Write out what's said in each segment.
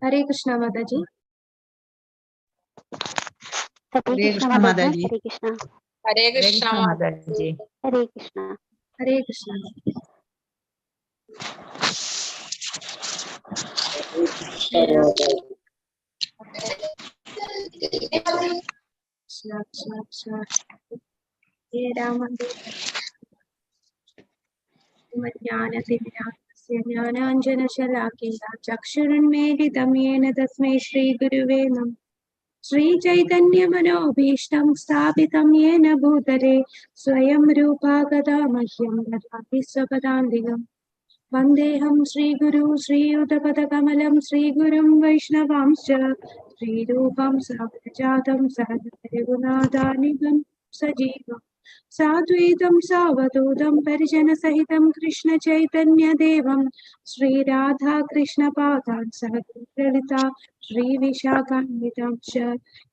हरे कृष्णा माता जी। हरे कृष्णा माता जी। हरे कृष्णा। हरे कृष्णा माता जी। हरे कृष्णा। हरे कृष्णा। हे राम ज्ञानाञ्जनशलाकया चक्षुरुन्मीलितं येन तस्मै श्रीगुरुवे नमः। श्रीचैतन्यमनोभीष्टं स्थापितं येन भूतले स्वयं रूपा कदा मह्यं ददाति स्वपदान्तिकम्। वन्देऽहं श्रीगुरु श्रीयुतपदकमलं श्रीगुरुं वैष्णवांश्च श्रीरूपं साग्रजातं सहगुणादानिगं सजीवम् साद्वैतं सावधूतं परिजनसहितं कृष्णचैतन्यदेवं श्रीराधा कृष्णपादान् सहगणललिता श्रीविशाखान्वितं च।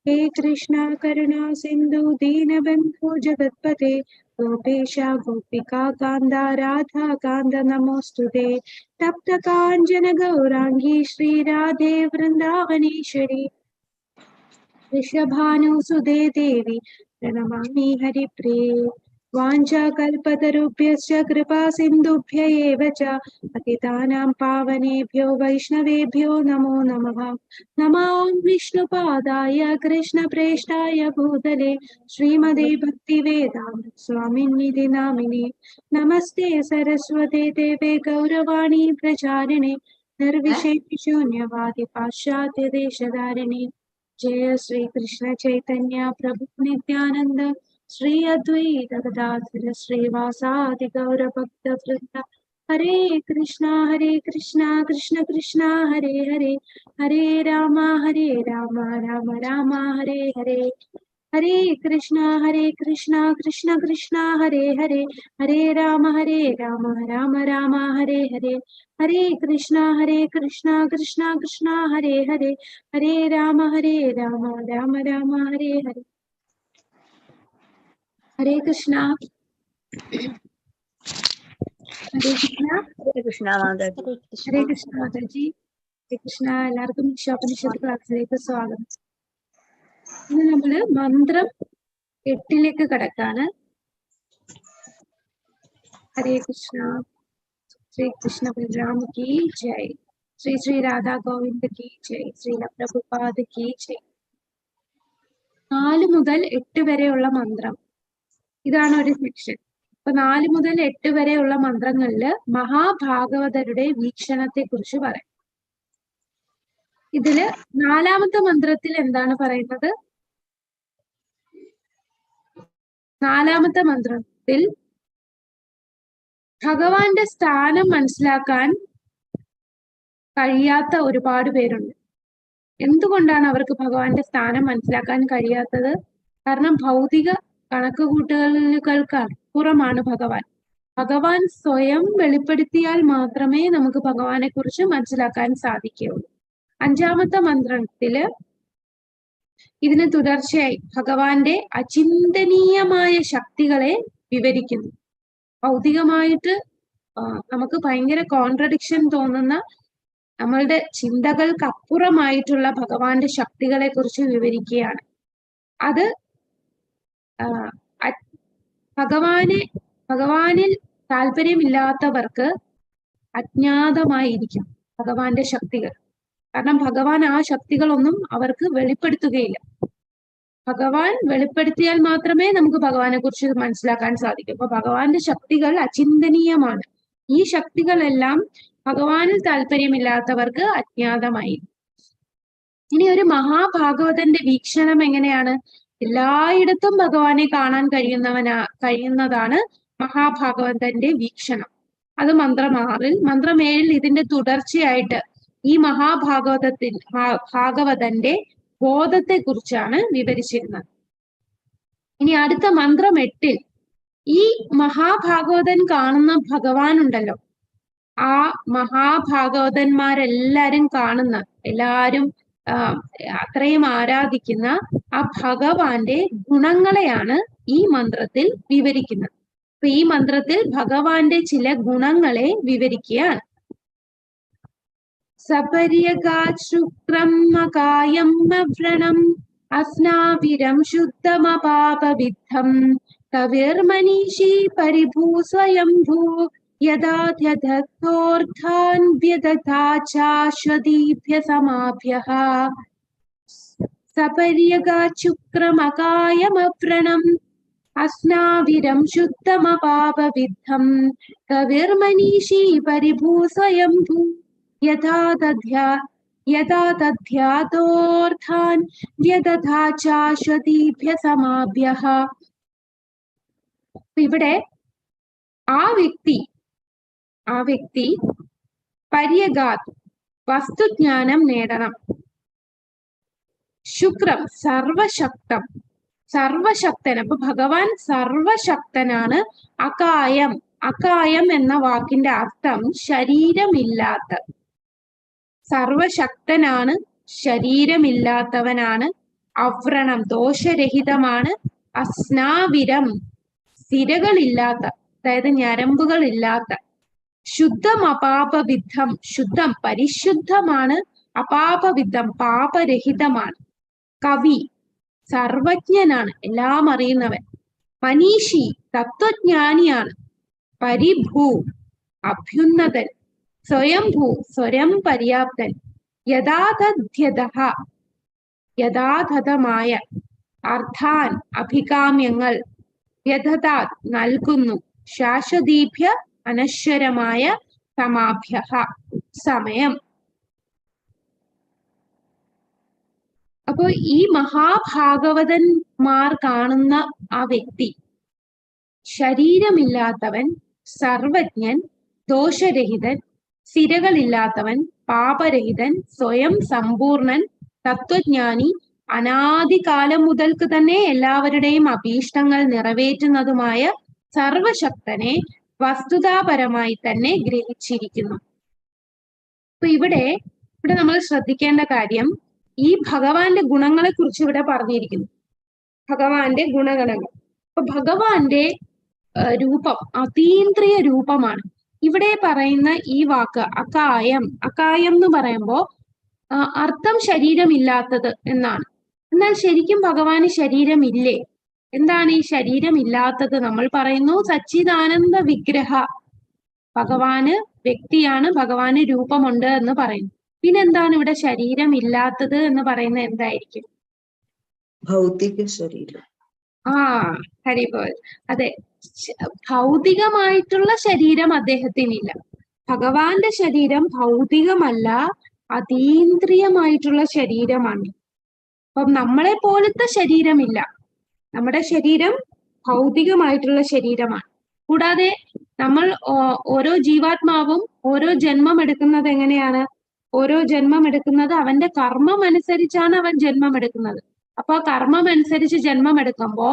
हे कृष्णा करुणा सिन्धु दीनबन्धु जगत्पते गोपेश गोपिका कान्दा राधा कान्द नमोऽस्तुते। तप्तकाञ्चन गौराङ्गी श्रीराधे वृन्दावनेश्वरी वृषभानुसुते देवी प्रणमामि हरिप्रिये। वाञ्छाकल्पतरुभ्यश्च कृपा सिन्धुभ्य एव च पतितानां पावनेभ्यो वैष्णवेभ्यो नमो नमः। नमो विष्णुपादाय कृष्णप्रेष्ठाय भूतले श्रीमते भक्तिवेदान्त स्वामिन्निधि नामिने। नमस्ते सरस्वते देवे गौरवाणी प्रचारिणे निर्विशेषशून्यवादि पाश्चात्य देशधारिणे। जय श्री कृष्ण चैतन्य प्रभु नित्यानंद श्री अद्वैत गदाधर श्रीवासादि गौर भक्त वृंद। हरे कृष्णा कृष्ण कृष्ण हरे हरे हरे राम राम राम हरे हरे। हरे कृष्णा कृष्ण कृष्ण हरे हरे हरे राम राम राम हरे हरे। हरे कृष्णा कृष्ण कृष्ण हरे हरे हरे राम राम राम हरे हरे। हरे कृष्णा। हरे कृष्णा। हरे कृष्णा माता जी। हरे कृष्ण माता जी। हरे कृष्ണ. എല്ലാവർക്കും ഈശോപനിഷത്ത് ക്ലാസ്സിലേക്ക് സ്വാഗതം. ഇന്ന് നമ്മള് മന്ത്രം 8 കടക്കാണ്. हरे कृष्णा. श्री कृष्ण बलराम की जय. श्री श्री राधा गोविंद की जय. श्रील प्रभुपाद की जय. 4 മുതൽ 8 വരെയുള്ള മന്ത്രം, ഇതാണ് ഒരു സെക്ഷൻ. അപ്പൊ 4 മുതൽ 8 വരെയുള്ള മന്ത്രങ്ങളില് മഹാഭാഗവതരുടെ വീക്ഷണത്തെ കുറിച്ച് പറയാം. ഇതില് 4ാമത്തെ മന്ത്രത്തിൽ എന്താണ് പറയുന്നത്? 4ാമത്തെ മന്ത്രത്തിൽ ഭഗവാന്റെ സ്ഥാനം മനസ്സിലാക്കാൻ കഴിയാത്ത ഒരുപാട് പേരുണ്ട്. എന്തുകൊണ്ടാണ് അവർക്ക് ഭഗവാന്റെ സ്ഥാനം മനസ്സിലാക്കാൻ കഴിയാത്തത്? കാരണം ഭൗതിക കണക്കുകൂട്ടലുകൾക്ക് അപ്പുറമാണ് ഭഗവാൻ. ഭഗവാൻ സ്വയം വെളിപ്പെടുത്തിയാൽ മാത്രമേ നമുക്ക് ഭഗവാനെ കുറിച്ച് മനസ്സിലാക്കാൻ സാധിക്കുകയുള്ളൂ. 5ാമത്തെ മന്ത്രത്തില് ഇതിന് തുടർച്ചയായി ഭഗവാന്റെ അചിന്തനീയമായ ശക്തികളെ വിവരിക്കുന്നു. ഭൗതികമായിട്ട് നമുക്ക് ഭയങ്കര കോൺട്രഡിക്ഷൻ തോന്നുന്ന, നമ്മളുടെ ചിന്തകൾക്ക് അപ്പുറമായിട്ടുള്ള ഭഗവാന്റെ ശക്തികളെ കുറിച്ച് വിവരിക്കുകയാണ്. അത് ഭഗവാനിൽ താല്പര്യമില്ലാത്തവർക്ക് അജ്ഞാതമായിരിക്കാം ഭഗവാന്റെ ശക്തികൾ. കാരണം ഭഗവാൻ ആ ശക്തികളൊന്നും അവർക്ക് വെളിപ്പെടുത്തുകയില്ല. ഭഗവാൻ വെളിപ്പെടുത്തിയാൽ മാത്രമേ നമുക്ക് ഭഗവാനെ കുറിച്ച് മനസ്സിലാക്കാൻ സാധിക്കൂ. അപ്പൊ ഭഗവാന്റെ ശക്തികൾ അചിന്തനീയമാണ്. ഈ ശക്തികളെല്ലാം ഭഗവാനിൽ താല്പര്യമില്ലാത്തവർക്ക് അജ്ഞാതമായി. ഇനി ഒരു മഹാഭാഗവതന്റെ വീക്ഷണം എങ്ങനെയാണ്? എല്ലായിടത്തും ഭഗവാനെ കാണാൻ കഴിയുന്നതാണ് മഹാഭാഗവതന്റെ വീക്ഷണം. അത് മന്ത്രം 6-ൽ. മന്ത്രം 7-ൽ ഇതിന്റെ തുടർച്ചയായിട്ട് ഈ ഭാഗവതന്റെ ബോധത്തെ കുറിച്ചാണ് വിവരിച്ചിരുന്നത്. ഇനി അടുത്ത മന്ത്രം 8-ൽ ഈ മഹാഭാഗവതൻ കാണുന്ന ഭഗവാൻ ഉണ്ടല്ലോ, ആ മഹാഭാഗവതന്മാരെല്ലാരും കാണുന്ന, എല്ലാരും അത്രയും ആരാധിക്കുന്ന ആ ഭഗവാന്റെ ഗുണങ്ങളെയാണ് ഈ മന്ത്രത്തിൽ വിവരിക്കുന്നത്. അപ്പൊ ഈ മന്ത്രത്തിൽ ഭഗവാന്റെ ചില ഗുണങ്ങളെ വിവരിക്കുകയാണ്. സപര്യഗാത് ശുക്രം അകായം വ്രണം അസ്നാവിരം ശുദ്ധമപാപവിദ്ധം കവിർമനീഷി പരിഭൂ സ്വയംഭൂ യഥാധ്യധോർത്ഥാൻ വ്യദധാചാശ്വതീഭ്യ സമാഭ്യഃ സപര്യഗാത് ശുക്രമകായമവ്രണം അസ്നാവിരം ശുദ്ധമപാപവിദ്ധം കവിർമനീഷി പരിഭൂ സ്വയംഭൂ യഥാ തദ്ധ്യാതോർത്ഥാൻ വ്യദധാചാശ്വതീഭ്യ സമാഭ്യഃ. ഇവിടെ ആ വ്യക്തി പര്യഗാത് വസ്തുജ്ഞാനം നേടണം. ശുക്രം സർവശക്തൻ. അപ്പൊ ഭഗവാൻ സർവശക്തനാണ്. അകായം എന്ന വാക്കിന്റെ അർത്ഥം ശരീരമില്ലാത്ത. സർവശക്തനാണ്, ശരീരമില്ലാത്തവനാണ്. അവ്രണം ദോഷരഹിതമാണ്. അസ്നാവിരം സിരകളില്ലാത്ത, അതായത് ഞരമ്പുകളില്ലാത്ത. ശുദ്ധം അപാപവിദ്ധം, ശുദ്ധം പരിശുദ്ധമാണ്. അപാപവിദ്ധം പാപരഹിതമാണ്. കവി സർവജ്ഞനാണ്, എല്ലാം അറിയുന്നവൻ. മനീഷി തത്വജ്ഞാനിയാണ്. പരിഭൂ അഭ്യുന്നതൻ. സ്വയംഭൂ സ്വയം പര്യാപ്തൻ. യഥാതഥമായ അർത്ഥാൻ അഭികാമ്യങ്ങൾ. വ്യഥതാത് നൽകുന്നു. ശാശ്വതീഭ്യ അനശ്വരമായ സമാഭ്യഃ സമയം. അപ്പോ ഈ മഹാഭാഗവതന്മാർ കാണുന്ന ആ വ്യക്തി ശരീരമില്ലാത്തവൻ, സർവജ്ഞൻ, ദോഷരഹിതൻ, സിരകളില്ലാത്തവൻ, പാപരഹിതൻ, സ്വയം സമ്പൂർണൻ, തത്വജ്ഞാനി, അനാദികാലം മുതൽക്ക് തന്നെ എല്ലാവരുടെയും അഭീഷ്ടങ്ങൾ നിറവേറ്റുന്നതുമായ സർവശക്തനെ വസ്തുതാപരമായി തന്നെ ഗ്രഹിച്ചിരിക്കുന്നു. അപ്പൊ ഇവിടെ നമ്മൾ ശ്രദ്ധിക്കേണ്ട കാര്യം, ഈ ഭഗവാന്റെ ഗുണങ്ങളെ കുറിച്ച് ഇവിടെ പറഞ്ഞിരിക്കുന്നു. ഭഗവാന്റെ ഗുണഗണങ്ങൾ. അപ്പൊ ഭഗവാന്റെ രൂപം അതീന്ദ്രിയ രൂപമാണ്. ഇവിടെ പറയുന്ന ഈ വാക്ക് അകായം എന്ന് പറയുമ്പോ അർത്ഥം ശരീരമില്ലാത്തത് എന്നാണ്. എന്നാൽ ശരിക്കും ഭഗവാന് ശരീരമില്ലേ? എന്താണ് ഈ ശരീരമില്ലാത്തത്? നമ്മൾ പറയുന്നു സച്ചിദാനന്ദ വിഗ്രഹ. ഭഗവാന് വ്യക്തിയാണ്, ഭഗവാന് രൂപമുണ്ട് എന്ന് പറയുന്നു. പിന്നെന്താണ് ഇവിടെ ശരീരമില്ലാത്തത് എന്ന് പറയുന്നത്? എന്തായിരിക്കും? ഭൗതിക ശരീരം. ഹരിബോൾ. അതെ, ഭൗതികമായിട്ടുള്ള ശരീരം അദ്ദേഹത്തിനില്ല. ഭഗവാന്റെ ശരീരം ഭൗതികമല്ല, അതീന്ദ്രിയമായിട്ടുള്ള ശരീരമാണ്. അപ്പം നമ്മളെ പോലത്തെ ശരീരമില്ല. നമ്മുടെ ശരീരം ഭൗതികമായിട്ടുള്ള ശരീരമാണ്. കൂടാതെ നമ്മൾ ഓരോ ജീവാത്മാവും ഓരോ ജന്മം എടുക്കുന്നത് എങ്ങനെയാണ്? ഓരോ ജന്മം എടുക്കുന്നത് അവന്റെ കർമ്മം അനുസരിച്ചാണ് അവൻ ജന്മം എടുക്കുന്നത്. അപ്പൊ കർമ്മം അനുസരിച്ച് ജന്മം എടുക്കുമ്പോ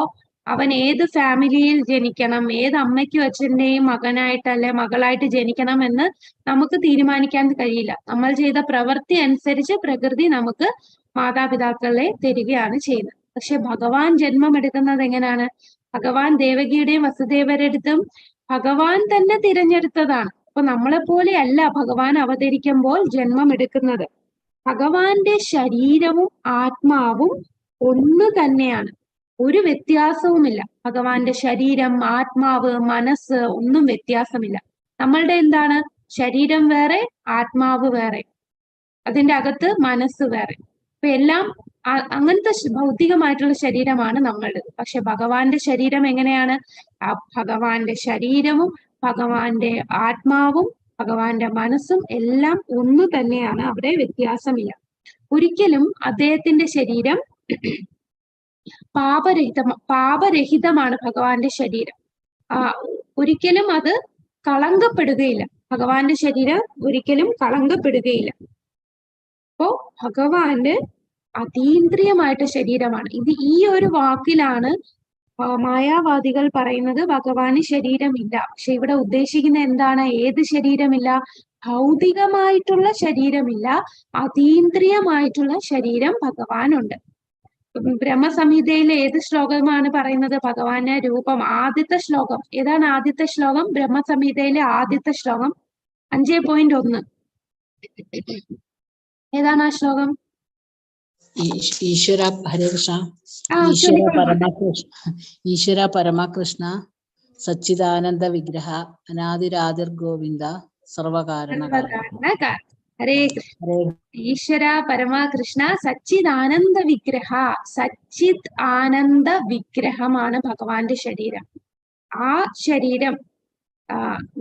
അവൻ ഏത് ഫാമിലിയിൽ ജനിക്കണം, ഏത് അമ്മയ്ക്കും അച്ഛന്റെയും മകനായിട്ടല്ലെ മകളായിട്ട് ജനിക്കണം എന്ന് നമുക്ക് തീരുമാനിക്കാൻ കഴിയില്ല. നമ്മൾ ചെയ്ത പ്രവൃത്തി അനുസരിച്ച് പ്രകൃതി നമുക്ക് മാതാപിതാക്കളെ തരികയാണ് ചെയ്യുന്നത്. പക്ഷെ ഭഗവാൻ ജന്മം എടുക്കുന്നത് എങ്ങനെയാണ്? ഭഗവാൻ ദേവകിയുടെയും വസുദേവരടുത്തും ഭഗവാൻ തന്നെ തിരഞ്ഞെടുത്തതാണ്. അപ്പൊ നമ്മളെ പോലെ അല്ല ഭഗവാൻ അവതരിക്കുമ്പോൾ ജന്മം എടുക്കുന്നത്. ഭഗവാന്റെ ശരീരവും ആത്മാവും ഒന്ന് തന്നെയാണ്, ഒരു വ്യത്യാസവുമില്ല. ഭഗവാന്റെ ശരീരം, ആത്മാവ്, മനസ്സ് ഒന്നും വ്യത്യാസമില്ല. നമ്മളുടെ എന്താണ്? ശരീരം വേറെ, ആത്മാവ് വേറെ, അതിന്റെ അകത്ത് മനസ്സ് വേറെ. അപ്പൊ എല്ലാം അങ്ങനത്തെ ഭൗതികമായിട്ടുള്ള ശരീരമാണ് നമ്മളുടെ. പക്ഷെ ഭഗവാന്റെ ശരീരം എങ്ങനെയാണ്? ഭഗവാന്റെ ശരീരവും ഭഗവാന്റെ ആത്മാവും ഭഗവാന്റെ മനസ്സും എല്ലാം ഒന്നു തന്നെയാണ്, അവിടെ വ്യത്യാസമില്ല. ഒരിക്കലും അദ്ദേഹത്തിന്റെ ശരീരം പാപരഹിതമാണ്. ഭഗവാന്റെ ശരീരം ഒരിക്കലും അത് കളങ്കപ്പെടുകയില്ല. ഭഗവാന്റെ ശരീരം ഒരിക്കലും കളങ്കപ്പെടുകയില്ല. അപ്പോ ഭഗവാന്റെ അതീന്ദ്രിയമായിട്ട് ശരീരമാണ്. ഈ ഒരു വാക്കിലാണ് മായാവാദികൾ പറയുന്നത് ഭഗവാന് ശരീരമില്ല. പക്ഷെ ഇവിടെ ഉദ്ദേശിക്കുന്ന എന്താണ്? ഏത് ശരീരമില്ല? ഭൗതികമായിട്ടുള്ള ശരീരമില്ല, അതീന്ദ്രിയമായിട്ടുള്ള ശരീരം ഭഗവാനുണ്ട്. ബ്രഹ്മസംഹിതയിലെ ഏത് ശ്ലോകമാണ് പറയുന്നത് ഭഗവാന്റെ രൂപം? ആദ്യത്തെ ശ്ലോകം ഏതാണ്? ആദ്യത്തെ ശ്ലോകം ബ്രഹ്മസംഹിതയിലെ ആദ്യത്തെ ശ്ലോകം 5.1. ഏതാണ് ആ ശ്ലോകം? ഈശ്വര ഹരേ കൃഷ്ണ. ഈശ്വര പരമകൃഷ്ണ സച്ചിദാനന്ദ വിഗ്രഹ അനാദിരാതിർ ഗോവിന്ദ സർവകാരണ ഹരേ കൃഷ്ണ. ഈശ്വര പരമകൃഷ്ണ സച്ചിദാനന്ദ വിഗ്രഹ. സച്ചിത് ആനന്ദ വിഗ്രഹമാണ് ഭഗവാന്റെ ശരീരം. ആ ശരീരം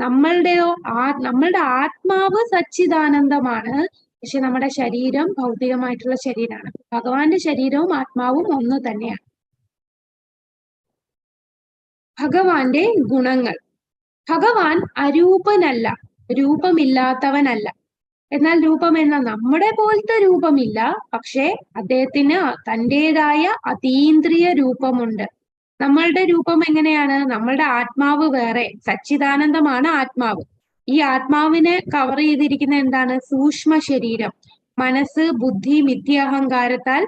നമ്മളുടെ ആത്മാവ് സച്ചിദാനന്ദമാണ്. പക്ഷെ നമ്മുടെ ശരീരം ഭൗതികമായിട്ടുള്ള ശരീരമാണ്. ഭഗവാന്റെ ശരീരവും ആത്മാവും ഒന്ന് തന്നെയാണ്. ഭഗവാന്റെ ഗുണങ്ങൾ. ഭഗവാൻ അരൂപനല്ല, രൂപമില്ലാത്തവനല്ല. എന്നാൽ രൂപം എന്ന നമ്മുടെ പോലത്തെ രൂപമില്ല. പക്ഷെ അദ്ദേഹത്തിന് തന്റേതായ അതീന്ദ്രിയ രൂപമുണ്ട്. നമ്മളുടെ രൂപം എങ്ങനെയാണ്? നമ്മളുടെ ആത്മാവ് വേറെ, സച്ചിദാനന്ദമാണ് ആത്മാവ്. ഈ ആത്മാവിനെ കവർ ചെയ്തിരിക്കുന്ന എന്താണ്? സൂക്ഷ്മ ശരീരം. മനസ്സ്, ബുദ്ധി, മിഥ്യാഹങ്കാരത്താൽ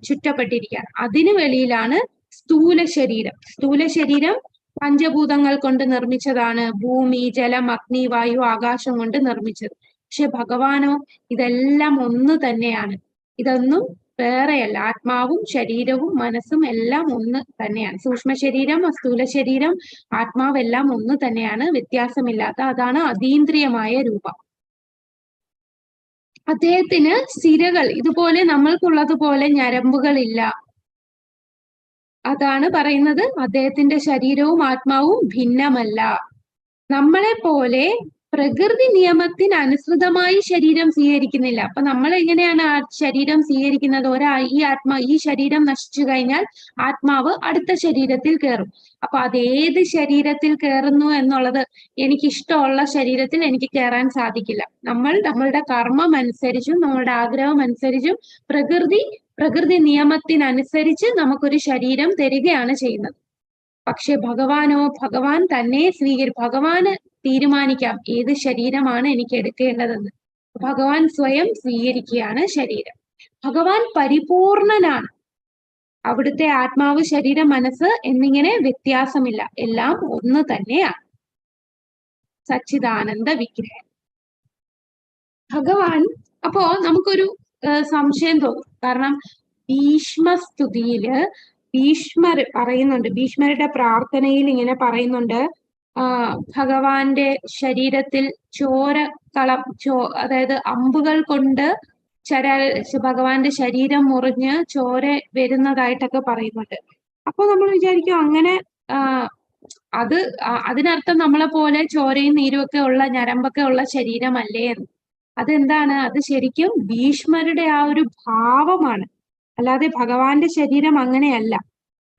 ചുറ്റപ്പെട്ടിരിക്കുകയാണ്. അതിനു വെളിയിലാണ് സ്ഥൂല ശരീരം. സ്ഥൂല ശരീരം പഞ്ചഭൂതങ്ങൾ കൊണ്ട് നിർമ്മിച്ചതാണ്. ഭൂമി, ജലം, അഗ്നി, വായു, ആകാശം കൊണ്ട് നിർമ്മിച്ചത്. പക്ഷെ ഭഗവാനോ ഇതെല്ലാം ഒന്ന് തന്നെയാണ്. ഇതൊന്നും വേറെയല്ല. ആത്മാവും ശരീരവും മനസ്സും എല്ലാം ഒന്ന് തന്നെയാണ്. സൂക്ഷ്മ ശരീരം, സ്ഥൂല ശരീരം, ആത്മാവെല്ലാം ഒന്ന് തന്നെയാണ്, വ്യത്യാസമില്ലാത്ത. അതാണ് അതീന്ദ്രിയമായ രൂപം. അദ്ദേഹത്തിന് സിരകൾ ഇതുപോലെ നമ്മൾക്കുള്ളതുപോലെ ഞരമ്പുകളില്ല. അതാണ് പറയുന്നത് അദ്ദേഹത്തിന്റെ ശരീരവും ആത്മാവും ഭിന്നമല്ല. നമ്മളെ പോലെ പ്രകൃതി നിയമത്തിന് അനുസൃതമായി ശരീരം സ്വീകരിക്കുന്നില്ല. അപ്പൊ നമ്മൾ എങ്ങനെയാണ് ആ ശരീരം സ്വീകരിക്കുന്നത്? ഈ ശരീരം നശിച്ചു കഴിഞ്ഞാൽ ആത്മാവ് അടുത്ത ശരീരത്തിൽ കയറും. അപ്പൊ അതേത് ശരീരത്തിൽ കയറുന്നു എന്നുള്ളത്, എനിക്കിഷ്ടമുള്ള ശരീരത്തിൽ എനിക്ക് കയറാൻ സാധിക്കില്ല. നമ്മളുടെ കർമ്മം അനുസരിച്ചും നമ്മളുടെ ആഗ്രഹം അനുസരിച്ചും പ്രകൃതി നിയമത്തിനനുസരിച്ച് നമുക്കൊരു ശരീരം തരികയാണ് ചെയ്യുന്നത്. പക്ഷെ ഭഗവാൻ തന്നെ ഭഗവാന് തീരുമാനിക്കാം ഏത് ശരീരമാണ് എനിക്ക് എടുക്കേണ്ടതെന്ന്. ഭഗവാൻ സ്വയം സ്വീകരിക്കുകയാണ് ശരീരം. ഭഗവാൻ പരിപൂർണനാണ്. അവിടുത്തെ ആത്മാവ്, ശരീരം, മനസ്സ് എന്നിങ്ങനെ വ്യത്യാസമില്ല. എല്ലാം ഒന്ന് തന്നെയാണ്. സച്ചിദാനന്ദ വിഗ്രഹം ഭഗവാൻ. അപ്പോ നമുക്കൊരു സംശയം തോന്നും. കാരണം ഭീഷ്മസ്തുതിയില് ഭീഷ്മർ പറയുന്നുണ്ട്, ഭീഷ്മരുടെ പ്രാർത്ഥനയിൽ ഇങ്ങനെ പറയുന്നുണ്ട്, ഭഗവാന്റെ ശരീരത്തിൽ അതായത് അമ്പുകൾ കൊണ്ട് ഭഗവാന്റെ ശരീരം മുറിഞ്ഞ് ചോര വരുന്നതായിട്ടൊക്കെ പറയുന്നുണ്ട്. അപ്പൊ നമ്മൾ വിചാരിക്കും അങ്ങനെ അതിനർത്ഥം നമ്മളെ പോലെ ചോരയും നീരും ഒക്കെ ഉള്ള, ഞരമ്പൊക്കെ ഉള്ള ശരീരമല്ലേ എന്ന്. അതെന്താണ്? അത് ശരിക്കും ഭീഷ്മരുടെ ആ ഒരു ഭാവമാണ്, അല്ലാതെ ഭഗവാന്റെ ശരീരം അങ്ങനെയല്ല.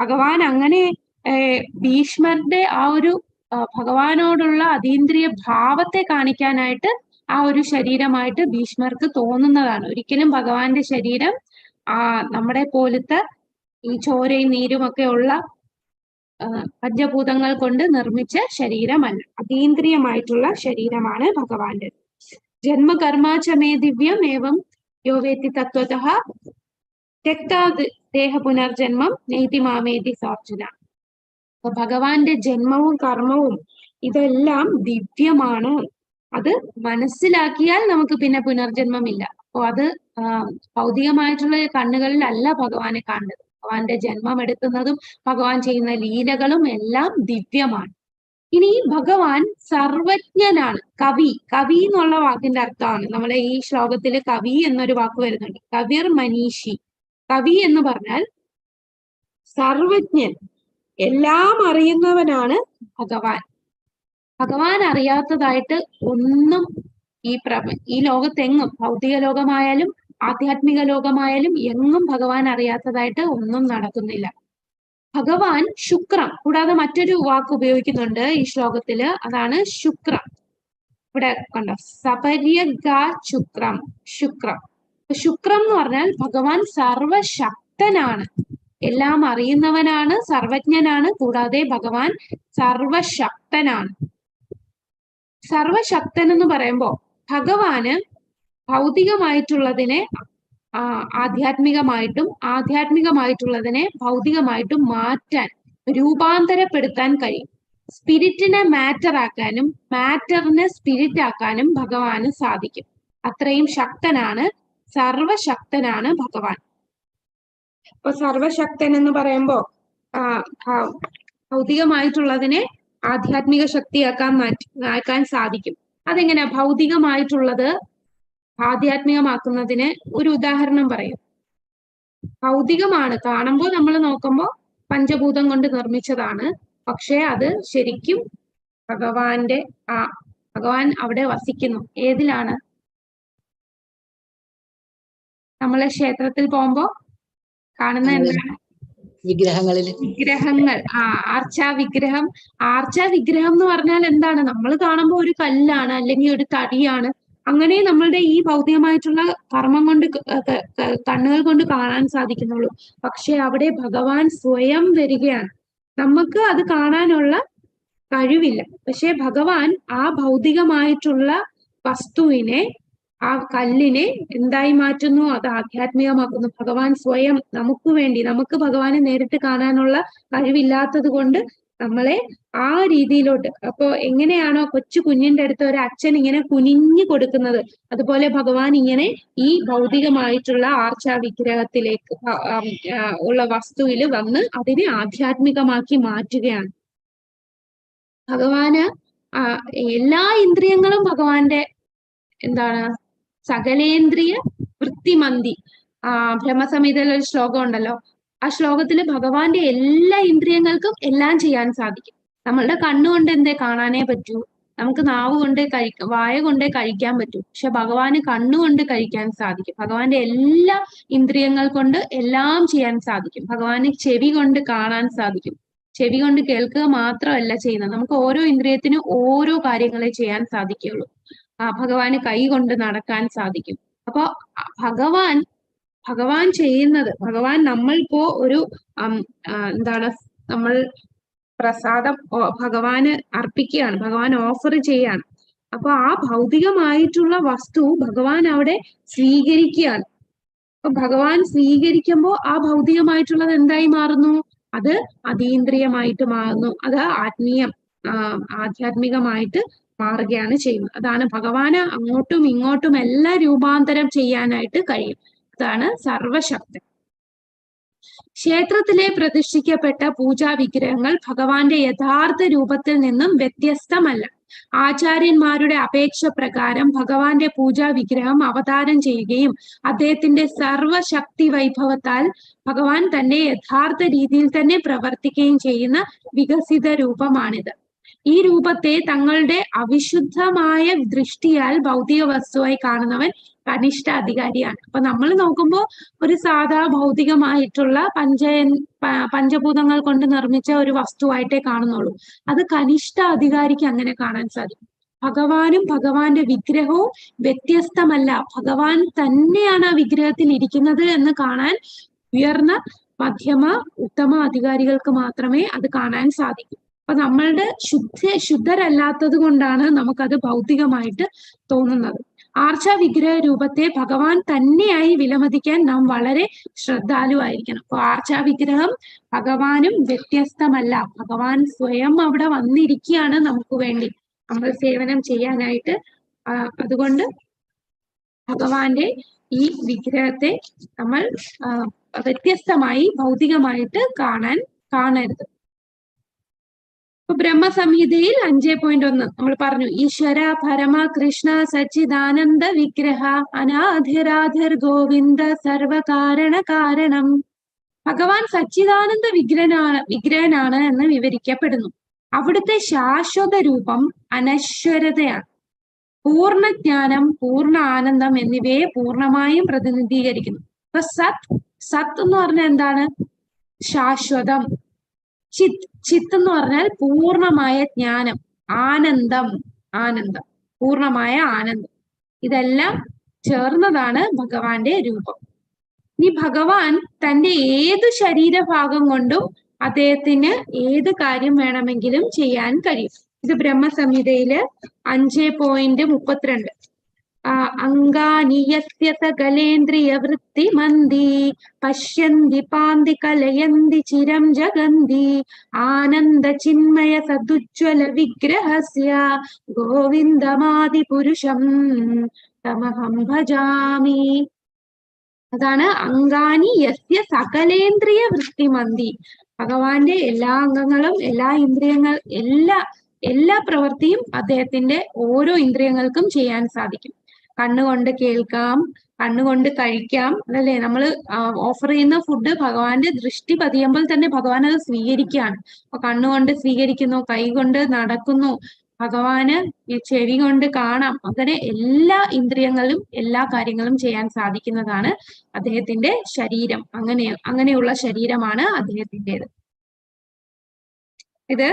ഭഗവാൻ അങ്ങനെ ഭീഷ്മരുടെ ആ ഒരു ഭഗവാനോടുള്ള അതീന്ദ്രിയ ഭാവത്തെ കാണിക്കാനായിട്ട് ആ ഒരു ശരീരമായിട്ട് ഭീഷ്മർക്ക് തോന്നുന്നതാണ്. ഒരിക്കലും ഭഗവാന്റെ ശരീരം നമ്മുടെ പോലത്തെ ഈ ചോരയും നീരും ഒക്കെ ഉള്ള പഞ്ചഭൂതങ്ങൾ കൊണ്ട് നിർമ്മിച്ച ശരീരമല്ല. അതീന്ദ്രിയമായിട്ടുള്ള ശരീരമാണ് ഭഗവാന്റെ. ജന്മകർമാചമേ ദിവ്യം ഏവം യോവേത്തി തത്വതഃ തെക്താത് ദേഹ പുനർജന്മം നേതി മാമേതി സാർജുന. അപ്പൊ ഭഗവാന്റെ ജന്മവും കർമ്മവും ഇതെല്ലാം ദിവ്യമാണ്. അത് മനസ്സിലാക്കിയാൽ നമുക്ക് പിന്നെ പുനർജന്മമില്ല. അപ്പൊ അത് ഭൗതികമായിട്ടുള്ള കണ്ണുകളിലല്ല ഭഗവാനെ കാണുന്നത്. ഭഗവാന്റെ ജന്മം എടുക്കുന്നതും ഭഗവാൻ ചെയ്യുന്ന ലീലകളും എല്ലാം ദിവ്യമാണ്. ഇനി ഭഗവാൻ സർവജ്ഞനാണ്. കവി എന്നുള്ള വാക്കിന്റെ അർത്ഥമാണ്, നമ്മളെ ഈ ശ്ലോകത്തിൽ കവി എന്നൊരു വാക്ക് വരുന്നുണ്ട്. കവിർ മനീഷി. കവി എന്ന് പറഞ്ഞാൽ സർവജ്ഞൻ, എല്ലാം അറിയുന്നവനാണ് ഭഗവാൻ. ഭഗവാൻ അറിയാത്തതായിട്ട് ഒന്നും ഈ ലോകത്തെങ്ങും, ഭൗതിക ലോകമായാലും ആധ്യാത്മിക ലോകമായാലും എങ്ങും ഭഗവാൻ അറിയാത്തതായിട്ട് ഒന്നും നടക്കുന്നില്ല. ഭഗവാൻ ശുക്രം. കൂടാതെ മറ്റൊരു വാക്ക് ഉപയോഗിക്കുന്നുണ്ട് ഈ ശ്ലോകത്തില്, അതാണ് ശുക്രം. ഇവിടെ കണ്ടോ, സപര്യഗ ശുക്രം. ശുക്രം എന്ന് പറഞ്ഞാൽ ഭഗവാൻ സർവശക്തനാണ്, എല്ലാം അറിയുന്നവനാണ്, സർവജ്ഞനാണ്. കൂടാതെ ഭഗവാൻ സർവശക്തനാണ്. സർവശക്തൻ എന്ന് പറയുമ്പോ ഭഗവാന് ഭൗതികമായിട്ടുള്ളതിനെ ആധ്യാത്മികമായിട്ടും ആധ്യാത്മികമായിട്ടുള്ളതിനെ ഭൗതികമായിട്ടും മാറ്റാൻ, രൂപാന്തരപ്പെടുത്താൻ കഴിയും. സ്പിരിറ്റിനെ മാറ്റർ ആക്കാനും മാറ്ററിനെ സ്പിരിറ്റ് ആക്കാനും ഭഗവാന് സാധിക്കും. അത്രയും ശക്തനാണ്, സർവശക്തനാണ് ഭഗവാൻ. അപ്പൊ സർവശക്തൻ എന്ന് പറയുമ്പോ ഭൗതികമായിട്ടുള്ളതിനെ ആധ്യാത്മിക ആക്കാൻ സാധിക്കും. അതെങ്ങനെയാ ഭൗതികമായിട്ടുള്ളത് ആധ്യാത്മികമാക്കുന്നതിന് ഒരു ഉദാഹരണം പറയും. ഭൗതികമാണ്, കാണുമ്പോൾ നമ്മൾ നോക്കുമ്പോൾ പഞ്ചഭൂതം കൊണ്ട് നിർമ്മിച്ചതാണ്. പക്ഷെ അത് ശരിക്കും ഭഗവാൻ അവിടെ വസിക്കുന്നു. ഏതിലാണ്? നമ്മളെ ക്ഷേത്രത്തിൽ പോകുമ്പോ കാണുന്ന എന്താണ്? വിഗ്രഹങ്ങൾ. ആർച്ചാ വിഗ്രഹം. ആർച്ചാ വിഗ്രഹം എന്ന് പറഞ്ഞാൽ എന്താണ്? നമ്മൾ കാണുമ്പോൾ ഒരു കല്ലാണ് അല്ലെങ്കിൽ ഒരു തടിയാണ്. അങ്ങനെ നമ്മളുടെ ഈ ഭൗതികമായിട്ടുള്ള കർമ്മം കൊണ്ട് കണ്ണുകൾ കൊണ്ട് കാണാൻ സാധിക്കുന്നുള്ളൂ. പക്ഷെ അവിടെ ഭഗവാൻ സ്വയം വരികയാണ്. നമുക്ക് അത് കാണാനുള്ള കഴിവില്ല. പക്ഷെ ഭഗവാൻ ആ ഭൗതികമായിട്ടുള്ള വസ്തുവിനെ, ആ കല്ലിനെ എന്തായി മാറ്റുന്നു? അത് ആധ്യാത്മികമാക്കുന്നു. ഭഗവാൻ സ്വയം നമുക്ക് വേണ്ടി, നമുക്ക് ഭഗവാനെ നേരിട്ട് കാണാനുള്ള കഴിവില്ലാത്തത് കൊണ്ട് നമ്മളെ ആ രീതിയിലോട്ട്, അപ്പൊ എങ്ങനെയാണോ കൊച്ചു കുഞ്ഞിന്റെ അടുത്ത് ഒരു അച്ഛൻ ഇങ്ങനെ കുനിഞ്ഞു കൊടുക്കുന്നത്, അതുപോലെ ഭഗവാൻ ഇങ്ങനെ ഈ ഭൗതികമായിട്ടുള്ള ആർച്ചാ വിഗ്രഹത്തിലേക്ക് ഉള്ള വസ്തുവിൽ വന്ന് അതിനെ ആധ്യാത്മികമാക്കി മാറ്റുകയാണ്. ഭഗവാന് എല്ലാ ഇന്ദ്രിയങ്ങളും ഭഗവാന്റെ എന്താണ്? സകലേന്ദ്രിയ വൃത്തിമന്തി. ബ്രഹ്മസംഹിതയിൽ ഒരു ശ്ലോകം ഉണ്ടല്ലോ. ആ ശ്ലോകത്തില് ഭഗവാന്റെ എല്ലാ ഇന്ദ്രിയങ്ങൾക്കും എല്ലാം ചെയ്യാൻ സാധിക്കും. നമ്മളുടെ കണ്ണുകൊണ്ട് എന്തേ കാണാനേ പറ്റൂ, നമുക്ക് നാവ് കൊണ്ടേ വായ കൊണ്ടേ കഴിക്കാൻ പറ്റൂ. പക്ഷെ ഭഗവാന് കണ്ണുകൊണ്ട് കഴിക്കാൻ സാധിക്കും. ഭഗവാന്റെ എല്ലാ ഇന്ദ്രിയങ്ങൾ കൊണ്ട് എല്ലാം ചെയ്യാൻ സാധിക്കും. ഭഗവാന് ചെവി കൊണ്ട് കാണാൻ സാധിക്കും. ചെവി കൊണ്ട് കേൾക്കുക മാത്രമല്ല ചെയ്യുന്നത്, നമുക്ക് ഓരോ ഇന്ദ്രിയത്തിനും ഓരോ കാര്യങ്ങളെ ചെയ്യാൻ സാധിക്കുള്ളൂ. ഭഗവാന് കൈ കൊണ്ട് നടക്കാൻ സാധിക്കും. അപ്പൊ ഭഗവാൻ ചെയ്യുന്നത്, ഭഗവാൻ നമ്മൾക്കോ ഒരു എന്താണ്, നമ്മൾ പ്രസാദം ഭഗവാന് അർപ്പിക്കുകയാണ്, ഭഗവാൻ ഓഫർ ചെയ്യാണ്. അപ്പൊ ആ ഭൗതികമായിട്ടുള്ള വസ്തു ഭഗവാൻ അവിടെ സ്വീകരിക്കുകയാണ്. അപ്പൊ ഭഗവാൻ സ്വീകരിക്കുമ്പോൾ ആ ഭൗതികമായിട്ടുള്ളത് എന്തായി മാറുന്നു? അത് അതീന്ദ്രിയമായിട്ട് മാറുന്നു. അത് ആധ്യാത്മികമായിട്ട് മാറുകയാണ് ചെയ്യുന്നത്. അതാണ് ഭഗവാന് അങ്ങോട്ടും ഇങ്ങോട്ടും എല്ലാം രൂപാന്തരം ചെയ്യാനായിട്ട് കഴിയും. അതാണ് സർവശക്തൻ. ക്ഷേത്രത്തിലെ പ്രതിഷ്ഠിക്കപ്പെട്ട പൂജാ വിഗ്രഹങ്ങൾ ഭഗവാന്റെ യഥാർത്ഥ രൂപത്തിൽ നിന്നും വ്യത്യസ്തമല്ല. ആചാര്യന്മാരുടെ അപേക്ഷ പ്രകാരം ഭഗവാന്റെ പൂജാ വിഗ്രഹം അവതാരം ചെയ്യുകയും അദ്ദേഹത്തിന്റെ സർവശക്തി വൈഭവത്താൽ ഭഗവാൻ തന്റെ യഥാർത്ഥ രീതിയിൽ തന്നെ പ്രവർത്തിക്കുകയും ചെയ്യുന്ന വികസിത രൂപമാണിത്. ഈ രൂപത്തെ തങ്ങളുടെ അവിശുദ്ധമായ ദൃഷ്ടിയാൽ ഭൗതിക വസ്തുവായി കാണുന്നവൻ കനിഷ്ഠ അധികാരിയാണ്. അപ്പൊ നമ്മൾ നോക്കുമ്പോൾ ഒരു സാധാ ഭൗതികമായിട്ടുള്ള പഞ്ചഭൂതങ്ങൾ കൊണ്ട് നിർമ്മിച്ച ഒരു വസ്തുവായിട്ടേ കാണുന്നുള്ളൂ. അത് കനിഷ്ഠ അധികാരിക്ക് അങ്ങനെ കാണാൻ സാധിക്കും. ഭഗവാനും ഭഗവാന്റെ വിഗ്രഹവും വ്യത്യസ്തമല്ല. ഭഗവാൻ തന്നെയാണ് ആ വിഗ്രഹത്തിൽ ഇരിക്കുന്നത് എന്ന് കാണാൻ ഉയർന്ന മധ്യമ ഉത്തമ അധികാരികൾക്ക് മാത്രമേ അത് കാണാൻ സാധിക്കൂ. അപ്പൊ നമ്മളുടെ ശുദ്ധരല്ലാത്തത് കൊണ്ടാണ് നമുക്കത് ഭൗതികമായിട്ട് തോന്നുന്നത്. ആർച്ചാ വിഗ്രഹ രൂപത്തെ ഭഗവാൻ തന്നെയായി വിലമതിക്കാൻ നാം വളരെ ശ്രദ്ധാലുവായിരിക്കണം. അപ്പൊ ആർച്ചാ വിഗ്രഹം ഭഗവാനും വ്യത്യസ്തമല്ല. ഭഗവാൻ സ്വയം അവിടെ വന്നിരിക്കുകയാണ് നമുക്ക് വേണ്ടി, നമ്മൾ സേവനം ചെയ്യാനായിട്ട്. അതുകൊണ്ട് ഭഗവാന്റെ ഈ വിഗ്രഹത്തെ നമ്മൾ വ്യത്യസ്തമായി ഭൗതികമായിട്ട് കാണരുത്. ഇപ്പൊ ബ്രഹ്മസംഹിതയിൽ 5.1 നമ്മൾ പറഞ്ഞു, ഈശ്വര പരമ കൃഷ്ണ സച്ചിദാനന്ദ വിഗ്രഹ അനാധിരാധിർ ഗോവിന്ദ സർവകാരണ കാരണം. ഭഗവാൻ സച്ചിദാനന്ദ വിഗ്രഹനാണ് എന്ന് വിവരിക്കപ്പെടുന്നു. അവിടുത്തെ ശാശ്വത രൂപം അനശ്വരതയാണ്. പൂർണ്ണജ്ഞാനം, പൂർണ്ണ ആനന്ദം എന്നിവയെ പൂർണ്ണമായും പ്രതിനിധീകരിക്കുന്നു. ഇപ്പൊ സത്ത് എന്ന് പറഞ്ഞാൽ എന്താണ്? ശാശ്വതം. ചിത്ത് എന്ന് പറഞ്ഞാൽ പൂർണ്ണമായ ജ്ഞാനം. ആനന്ദം, പൂർണ്ണമായ ആനന്ദം. ഇതെല്ലാം ചേർന്നതാണ് ഭഗവാന്റെ രൂപം. ഈ ഭഗവാൻ തന്റെ ഏത് ശരീരഭാഗം കൊണ്ടും അദ്ദേഹത്തിന് ഏത് കാര്യം വേണമെങ്കിലും ചെയ്യാൻ കഴിയും. ഇത് ബ്രഹ്മസംഹിതയില് 5.32. അംഗാനിയത്യതകലേന്ദ്രിയ വൃത്തി മന്ദി പശ്യന്തി പാന്തി കലയന്തി ചിരം ജഗന്തി ആനന്ദ ചിന്മയ സദുജ്വല വിഗ്രഹസ്യ ഗോവിന്ദമാദി പുരുഷം തമഹം ഭജാമി. അതാണ് അംഗാനി യസ്യ സകലേന്ദ്രിയ വൃത്തിമന്തി. ഭഗവാന്റെ എല്ലാ അംഗങ്ങളും എല്ലാ ഇന്ദ്രിയങ്ങൾ എല്ലാ പ്രവൃത്തിയും അദ്ദേഹത്തിന്റെ ഓരോ ഇന്ദ്രിയങ്ങൾക്കും ചെയ്യാൻ സാധിക്കും. കണ്ണുകൊണ്ട് കേൾക്കാം, കണ്ണുകൊണ്ട് കഴിക്കാം, അതല്ലേ നമ്മൾ ഓഫർ ചെയ്യുന്ന ഫുഡ് ഭഗവാന്റെ ദൃഷ്ടി പതിയുമ്പോൾ തന്നെ ഭഗവാൻ അത് സ്വീകരിക്കുകയാണ്. അപ്പൊ കണ്ണുകൊണ്ട് സ്വീകരിക്കുന്നു, കൈ കൊണ്ട് നടക്കുന്നു, ഭഗവാന് ഈ ചെവി കൊണ്ട് കാണാം. അങ്ങനെ എല്ലാ ഇന്ദ്രിയങ്ങളും എല്ലാ കാര്യങ്ങളും ചെയ്യാൻ സാധിക്കുന്നതാണ് അദ്ദേഹത്തിന്റെ ശരീരം. അങ്ങനെയുള്ള ശരീരമാണ് അദ്ദേഹത്തിൻ്റെത്. ഇത്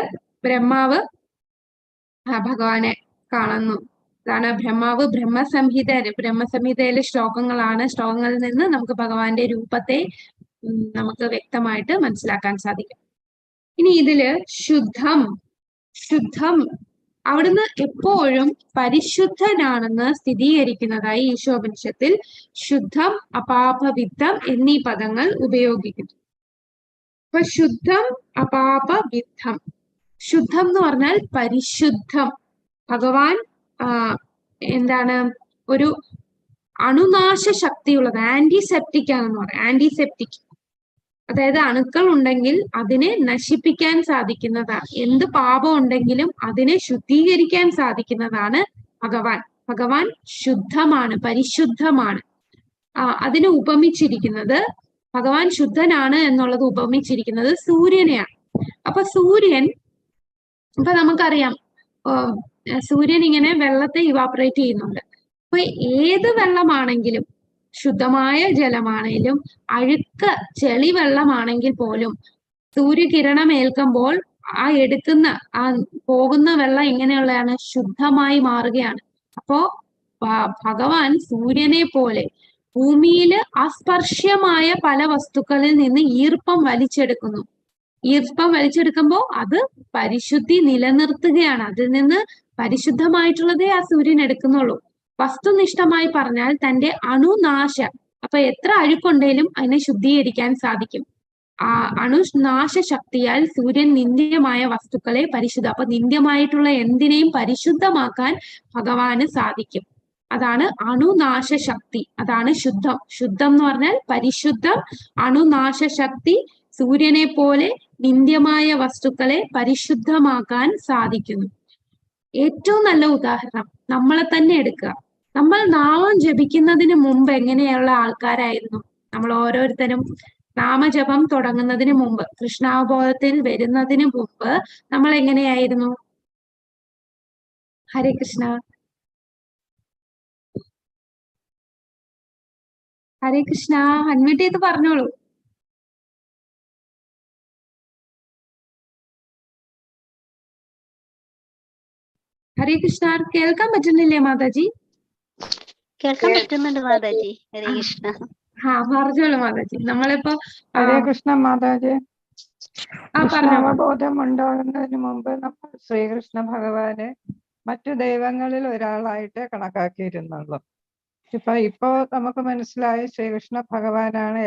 ബ്രഹ്മാവ് ഭഗവാനെ കാണുന്നു. ഇതാണ് ബ്രഹ്മാവ്. ബ്രഹ്മസംഹിതയിലെ ശ്ലോകങ്ങളിൽ നിന്ന് നമുക്ക് ഭഗവാന്റെ രൂപത്തെ നമുക്ക് വ്യക്തമായിട്ട് മനസ്സിലാക്കാൻ സാധിക്കും. ഇനി ഇതില് ശുദ്ധം അവിടുന്ന് എപ്പോഴും പരിശുദ്ധനാണെന്ന് സ്ഥിരീകരിക്കുന്നതായി ഈശോപനിഷത്തിൽ ശുദ്ധം, അപാപവിദ്ധം എന്നീ പദങ്ങൾ ഉപയോഗിക്കുന്നു. അപ്പൊ ശുദ്ധം, അപാപവിദ്ധം. ശുദ്ധം എന്ന് പറഞ്ഞാൽ പരിശുദ്ധം. ഭഗവാൻ എന്താണ്, ഒരു അണുനാശ ശക്തിയുള്ളത്, ആന്റിസെപ്റ്റിക് ആണെന്ന് പറയാം. ആന്റിസെപ്റ്റിക് അതായത് അണുക്കൾ ഉണ്ടെങ്കിൽ അതിനെ നശിപ്പിക്കാൻ സാധിക്കുന്നതാണ്. എന്ത് പാപം ഉണ്ടെങ്കിലും അതിനെ ശുദ്ധീകരിക്കാൻ സാധിക്കുന്നതാണ് ഭഗവാൻ. ഭഗവാൻ ശുദ്ധമാണ്, പരിശുദ്ധമാണ്. അതിനെ ഉപമിച്ചിരിക്കുന്നത്, ഭഗവാൻ ശുദ്ധനാണ് എന്നുള്ളത് ഉപമിച്ചിരിക്കുന്നത് സൂര്യനെയാണ്. അപ്പൊ സൂര്യൻ, ഇപ്പൊ നമുക്കറിയാം സൂര്യൻ ഇങ്ങനെ വെള്ളത്തെ ഇവാപറേറ്റ് ചെയ്യുന്നുണ്ട്. അപ്പൊ ഏത് വെള്ളമാണെങ്കിലും, ശുദ്ധമായ ജലമാണെങ്കിലും അഴുക്ക് ചെളി വെള്ളമാണെങ്കിൽ പോലും സൂര്യകിരണം ഏൽക്കുമ്പോൾ ആ പോകുന്ന വെള്ളം എങ്ങനെയുള്ളതാണ്? ശുദ്ധമായി മാറുകയാണ്. അപ്പോ ഭഗവാൻ സൂര്യനെ പോലെ ഭൂമിയിൽ അസ്പർശ്യമായ പല വസ്തുക്കളിൽ നിന്ന് ഈർപ്പം വലിച്ചെടുക്കുന്നു. ഈർപ്പം വലിച്ചെടുക്കുമ്പോൾ അത് പരിശുദ്ധി നിലനിർത്തുകയാണ്. അതിൽ നിന്ന് പരിശുദ്ധമായിട്ടുള്ളതേ ആ സൂര്യൻ എടുക്കുന്നുള്ളൂ. വസ്തുനിഷ്ഠമായി പറഞ്ഞാൽ തന്റെ അണുനാശം, അപ്പൊ എത്ര അഴുക്കുണ്ടെങ്കിലും അതിനെ ശുദ്ധീകരിക്കാൻ സാധിക്കും. ആ അണുനാശ ശക്തിയാൽ സൂര്യൻ നിന്ദ്യമായ വസ്തുക്കളെ അപ്പൊ നിന്ദ്യമായിട്ടുള്ള എന്തിനേയും പരിശുദ്ധമാക്കാൻ ഭഗവാന് സാധിക്കും. അതാണ് അണുനാശ ശക്തി, അതാണ് ശുദ്ധം. ശുദ്ധം എന്ന് പറഞ്ഞാൽ പരിശുദ്ധം, അണുനാശ ശക്തി. സൂര്യനെ പോലെ നിന്ദ്യമായ വസ്തുക്കളെ പരിശുദ്ധമാക്കാൻ സാധിക്കുന്നു. ഏറ്റവും നല്ല ഉദാഹരണം നമ്മളെ തന്നെ എടുക്കുക. നമ്മൾ നാമം ജപിക്കുന്നതിന് മുമ്പ് എങ്ങനെയുള്ള ആൾക്കാരായിരുന്നു? നമ്മൾ ഓരോരുത്തരും നാമജപം തുടങ്ങുന്നതിന് മുമ്പ്, കൃഷ്ണാവബോധത്തിൽ വരുന്നതിന് മുമ്പ് നമ്മൾ എങ്ങനെയായിരുന്നു? ഹരേ കൃഷ്ണ, ഹരേ കൃഷ്ണ. അൺമ്യൂട്ട് ചെയ്ത് പറഞ്ഞോളൂ. ഹരേ കൃഷ്ണ. കേൾക്കാൻ പറ്റുന്നില്ലേ മാതാജി? കേൾക്കാൻ പറ്റുന്നുണ്ട് മാതാജി. ഹരേ കൃഷ്ണ. പറഞ്ഞോളൂ മാതാജി. നമ്മളിപ്പോ ഹരേ കൃഷ്ണ മാതാജി. കൃഷ്ണാവബോധം ഉണ്ടാകുന്നതിന് മുമ്പ് നമ്മൾ ശ്രീകൃഷ്ണ ഭഗവാനെ മറ്റു ദൈവങ്ങളിൽ ഒരാളായിട്ട് കണക്കാക്കിയിരുന്നുള്ളൂ. ഇപ്പോ നമുക്ക് മനസ്സിലായി ശ്രീകൃഷ്ണ ഭഗവാനാണ്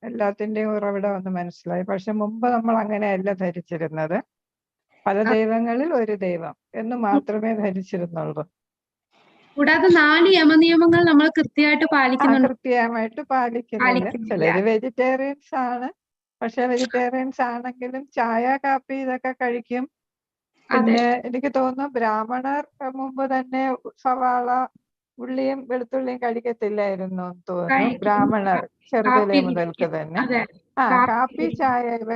എല്ലാത്തിന്റെയും ഉറവിടം എന്ന് മനസ്സിലായി. പക്ഷെ മുമ്പ് നമ്മൾ അങ്ങനെയല്ല ധരിച്ചിരുന്നത്. പല ദൈവങ്ങളിൽ ഒരു ദൈവം എന്ന് മാത്രമേ ധരിച്ചിരുന്നുള്ളൂ. കൂടാതെ 4 യമനിയമങ്ങൾ നമ്മൾ കൃത്യമായിട്ട് പാലിക്കുന്നില്ല. ചിലര് വെജിറ്റേറിയൻസ് ആണ്. പക്ഷെ വെജിറ്റേറിയൻസ് ആണെങ്കിലും ചായ, കാപ്പി ഇതൊക്കെ കഴിക്കും. പിന്നെ എനിക്ക് തോന്നുന്നു ബ്രാഹ്മണർ മുമ്പ് തന്നെ സവാള, ഉള്ളിയും വെളുത്തുള്ളിയും കഴിക്കത്തില്ലായിരുന്നു തോന്നുന്നു. ബ്രാഹ്മണർ ചെറുതിലെ മുതൽക്ക് തന്നെ. കാപ്പി, ചായ ഇവ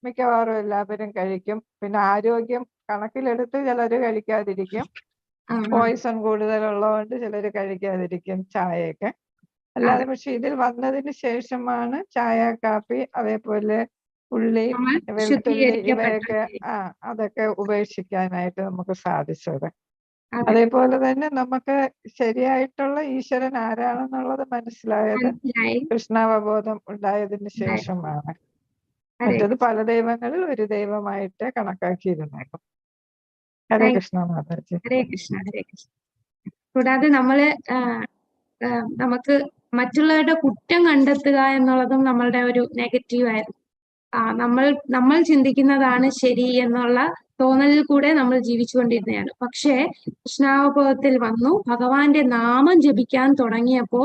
മിക്കവാറും എല്ലാവരും കഴിക്കും. പിന്നെ ആരോഗ്യം കണക്കിലെടുത്ത് ചിലര് കഴിക്കാതിരിക്കും. പോയിസൺ കൂടുതലുള്ളതുകൊണ്ട് ചിലര് കഴിക്കാതിരിക്കും ചായയൊക്കെ. അല്ലാതെ പക്ഷെ ഇതിൽ വന്നതിന് ശേഷമാണ് ചായ, കാപ്പി, അതേപോലെ ഉള്ളി, വെളുത്തുള്ളി ഇവയൊക്കെ അതൊക്കെ ഉപേക്ഷിക്കാനായിട്ട് നമുക്ക് സാധിച്ചത്. അതേപോലെ തന്നെ നമുക്ക് ശരിയായിട്ടുള്ള ഈശ്വരൻ ആരാണെന്നുള്ളത് മനസ്സിലായത് കൃഷ്ണാവബോധം ഉണ്ടായതിന് ശേഷമാണ്. മറ്റത് പല ദൈവങ്ങളിൽ ഒരു ദൈവമായിട്ട് കണക്കാക്കിയിരുന്നേക്കും. ഹരേ കൃഷ്ണ മാതാജി. ഹരേ കൃഷ്ണ, ഹരേ കൃഷ്ണ. കൂടാതെ നമുക്ക് മറ്റുള്ളവരുടെ കുറ്റം കണ്ടെത്തുക എന്നുള്ളതും നമ്മളുടെ ഒരു നെഗറ്റീവ് ആയിരുന്നു. നമ്മൾ ചിന്തിക്കുന്നതാണ് ശരി എന്നുള്ള തോന്നലിൽ കൂടെ നമ്മൾ ജീവിച്ചുകൊണ്ടിരുന്നതാണ്. പക്ഷേ കൃഷ്ണാവബോധത്തിൽ വന്നു ഭഗവാന്റെ നാമം ജപിക്കാൻ തുടങ്ങിയപ്പോ